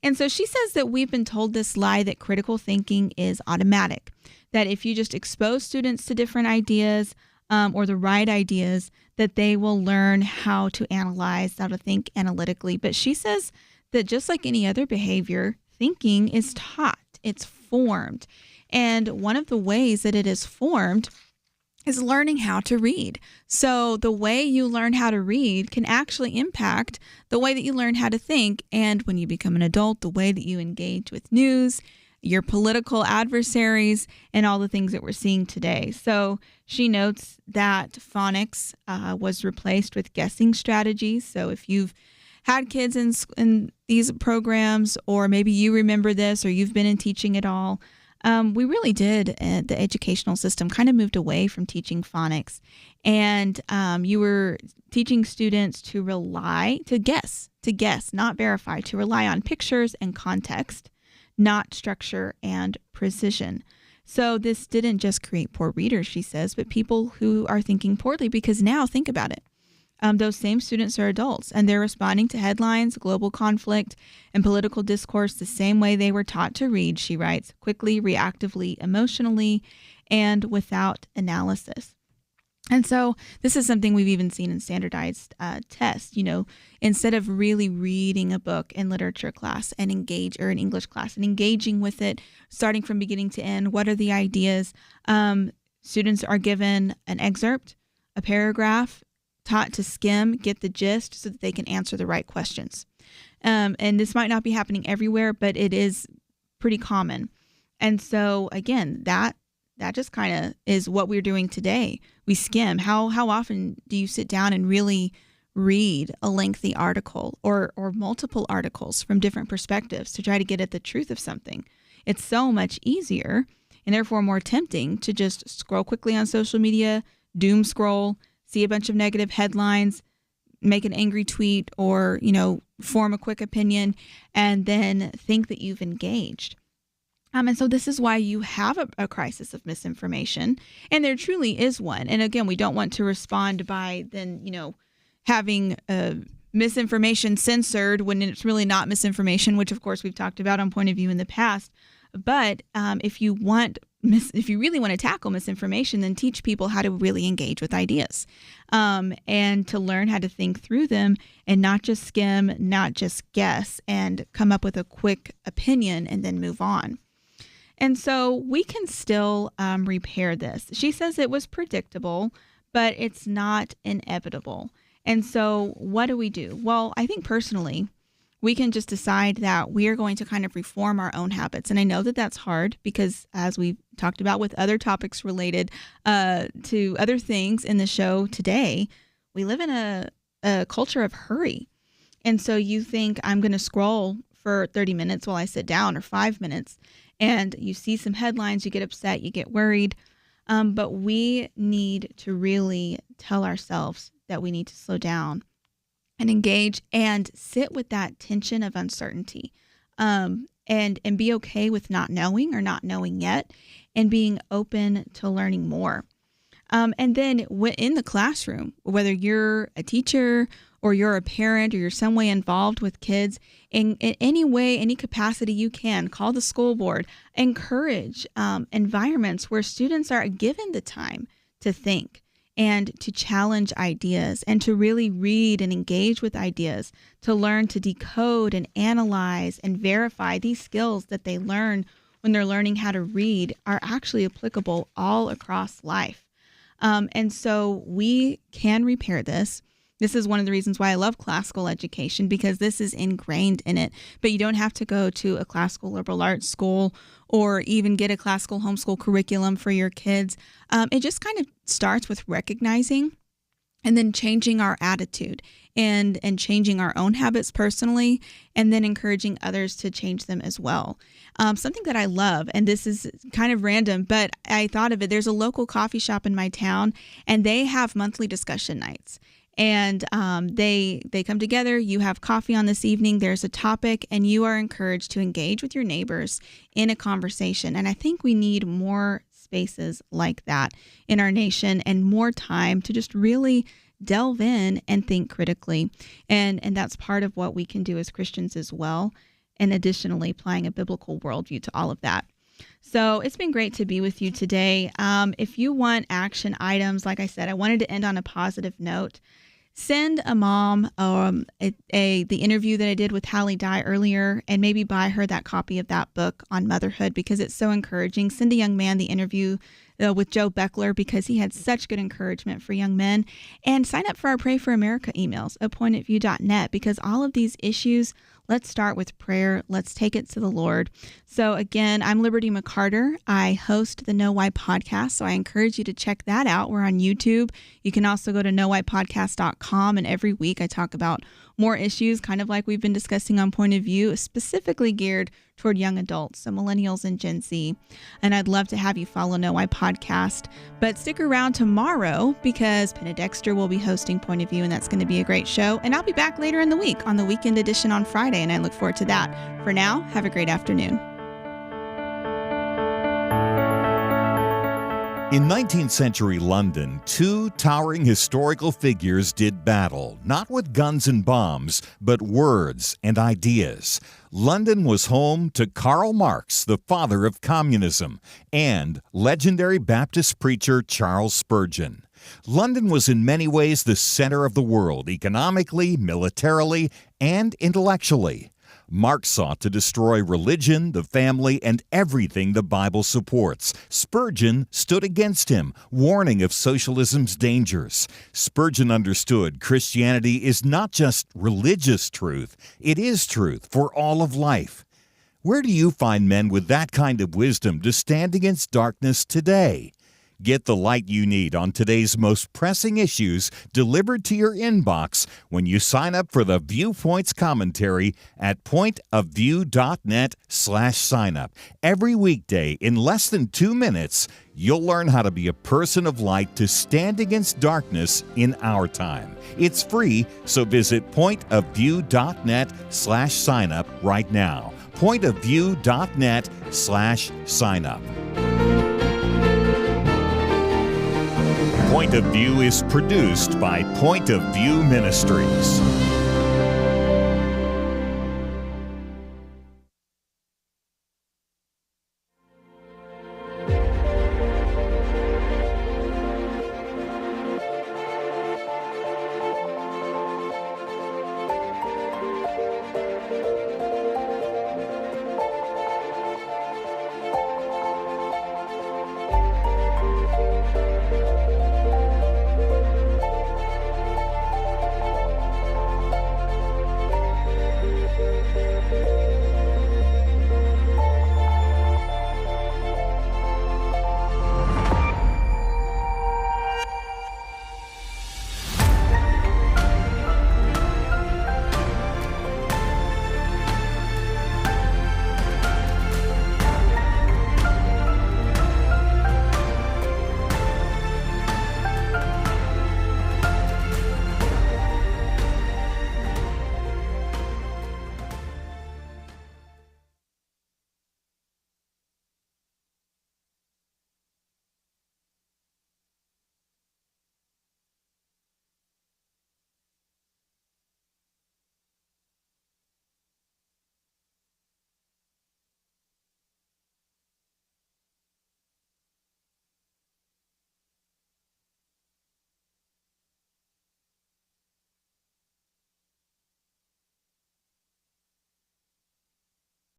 And so she says that we've been told this lie that critical thinking is automatic, that if you just expose students to different ideas or the right ideas, that they will learn how to analyze, how to think analytically. But she says that just like any other behavior, thinking is taught, it's formed. And one of the ways that it is formed is learning how to read. So the way you learn how to read can actually impact the way that you learn how to think. And when you become an adult, the way that you engage with news, your political adversaries, and all the things that we're seeing today. So she notes that phonics was replaced with guessing strategies. So if you've had kids in these programs, or maybe you remember this, or you've been in teaching at all, we really did, the educational system kind of moved away from teaching phonics. And you were teaching students to guess, not verify, to rely on pictures and context, not structure and precision. So this didn't just create poor readers, she says, but people who are thinking poorly, because now think about it. Those same students are adults, and they're responding to headlines, global conflict, and political discourse the same way they were taught to read, she writes, quickly, reactively, emotionally, and without analysis. And so this is something we've even seen in standardized tests. You know, instead of really reading a book in literature class and or in English class and engaging with it, starting from beginning to end, what are the ideas? Students are given an excerpt, a paragraph, taught to skim, get the gist so that they can answer the right questions. And this might not be happening everywhere, but it is pretty common. And so, again, that just kind of is what we're doing today. We skim. How often do you sit down and really read a lengthy article or multiple articles from different perspectives to try to get at the truth of something? It's so much easier and therefore more tempting to just scroll quickly on social media, doom scroll, see a bunch of negative headlines, make an angry tweet, or, form a quick opinion, and then think that you've engaged. And so this is why you have a crisis of misinformation, and there truly is one. And again, we don't want to respond by then, having misinformation censored when it's really not misinformation, which of course we've talked about on Point of View in the past. But if you really want to tackle misinformation, then teach people how to really engage with ideas and to learn how to think through them and not just skim, not just guess and come up with a quick opinion and then move on. And so we can still repair this. She says it was predictable, but it's not inevitable. And so what do we do? Well, I think personally, we can just decide that we are going to kind of reform our own habits. And I know that that's hard because, as we've talked about with other topics related to other things in the show today, we live in a culture of hurry. And so you think, I'm going to scroll for 30 minutes while I sit down, or 5 minutes, and you see some headlines, you get upset, you get worried. But we need to really tell ourselves that we need to slow down and engage and sit with that tension of uncertainty, and be okay with not knowing or not knowing yet, and being open to learning more. And then in the classroom, whether you're a teacher or you're a parent or you're some way involved with kids, in any way, any capacity you can, call the school board, encourage environments where students are given the time to think and to challenge ideas and to really read and engage with ideas, to learn to decode and analyze and verify these skills that they learn when they're learning how to read are actually applicable all across life. And so we can repair this. This is one of the reasons why I love classical education, because this is ingrained in it. But you don't have to go to a classical liberal arts school or even get a classical homeschool curriculum for your kids. It just kind of starts with recognizing and then changing our attitude and changing our own habits personally, and then encouraging others to change them as well. Something that I love, and this is kind of random, but I thought of it. There's a local coffee shop in my town, and they have monthly discussion nights. And they come together, you have coffee on this evening, there's a topic, and you are encouraged to engage with your neighbors in a conversation. And I think we need more spaces like that in our nation, and more time to just really delve in and think critically. And that's part of what we can do as Christians as well. and additionally applying a biblical worldview to all of that. So it's been great to be with you today. If you want action items, like I said, I wanted to end on a positive note. Send a mom the interview that I did with Hallie earlier, and maybe buy her that copy of that book on motherhood because it's so encouraging. Send a young man the interview with Joe Beckler because he had such good encouragement for young men. And sign up for our Pray for America emails at pointofview.net because all of these issues, let's start with prayer. Let's take it to the Lord. So again, I'm Liberty McArtor. I host the Know Why podcast, so I encourage you to check that out. We're on YouTube. You can also go to knowwhypodcast.com, and every week I talk about more issues, kind of like we've been discussing on Point of View, specifically geared toward young adults, so millennials and Gen Z. And I'd love to have you follow Know Why podcast. But stick around tomorrow because Penna Dexter will be hosting Point of View, and that's going to be a great show. And I'll be back later in the week on the weekend edition on Friday, and I look forward to that. For now, have a great afternoon. In 19th century London, two towering historical figures did battle, not with guns and bombs, but words and ideas. London was home to Karl Marx, the father of communism, and legendary Baptist preacher Charles Spurgeon. London was in many ways the center of the world, economically, militarily, and intellectually. Marx sought to destroy religion, the family, and everything the Bible supports. Spurgeon stood against him, warning of socialism's dangers. Spurgeon understood Christianity is not just religious truth, it is truth for all of life. Where do you find men with that kind of wisdom to stand against darkness today? Get the light you need on today's most pressing issues delivered to your inbox when you sign up for the Viewpoints commentary at pointofview.net/signup. Every weekday in less than 2 minutes, you'll learn how to be a person of light to stand against darkness in our time. It's free, so visit pointofview.net/signup right now. pointofview.net/signup. Point of View is produced by Point of View Ministries.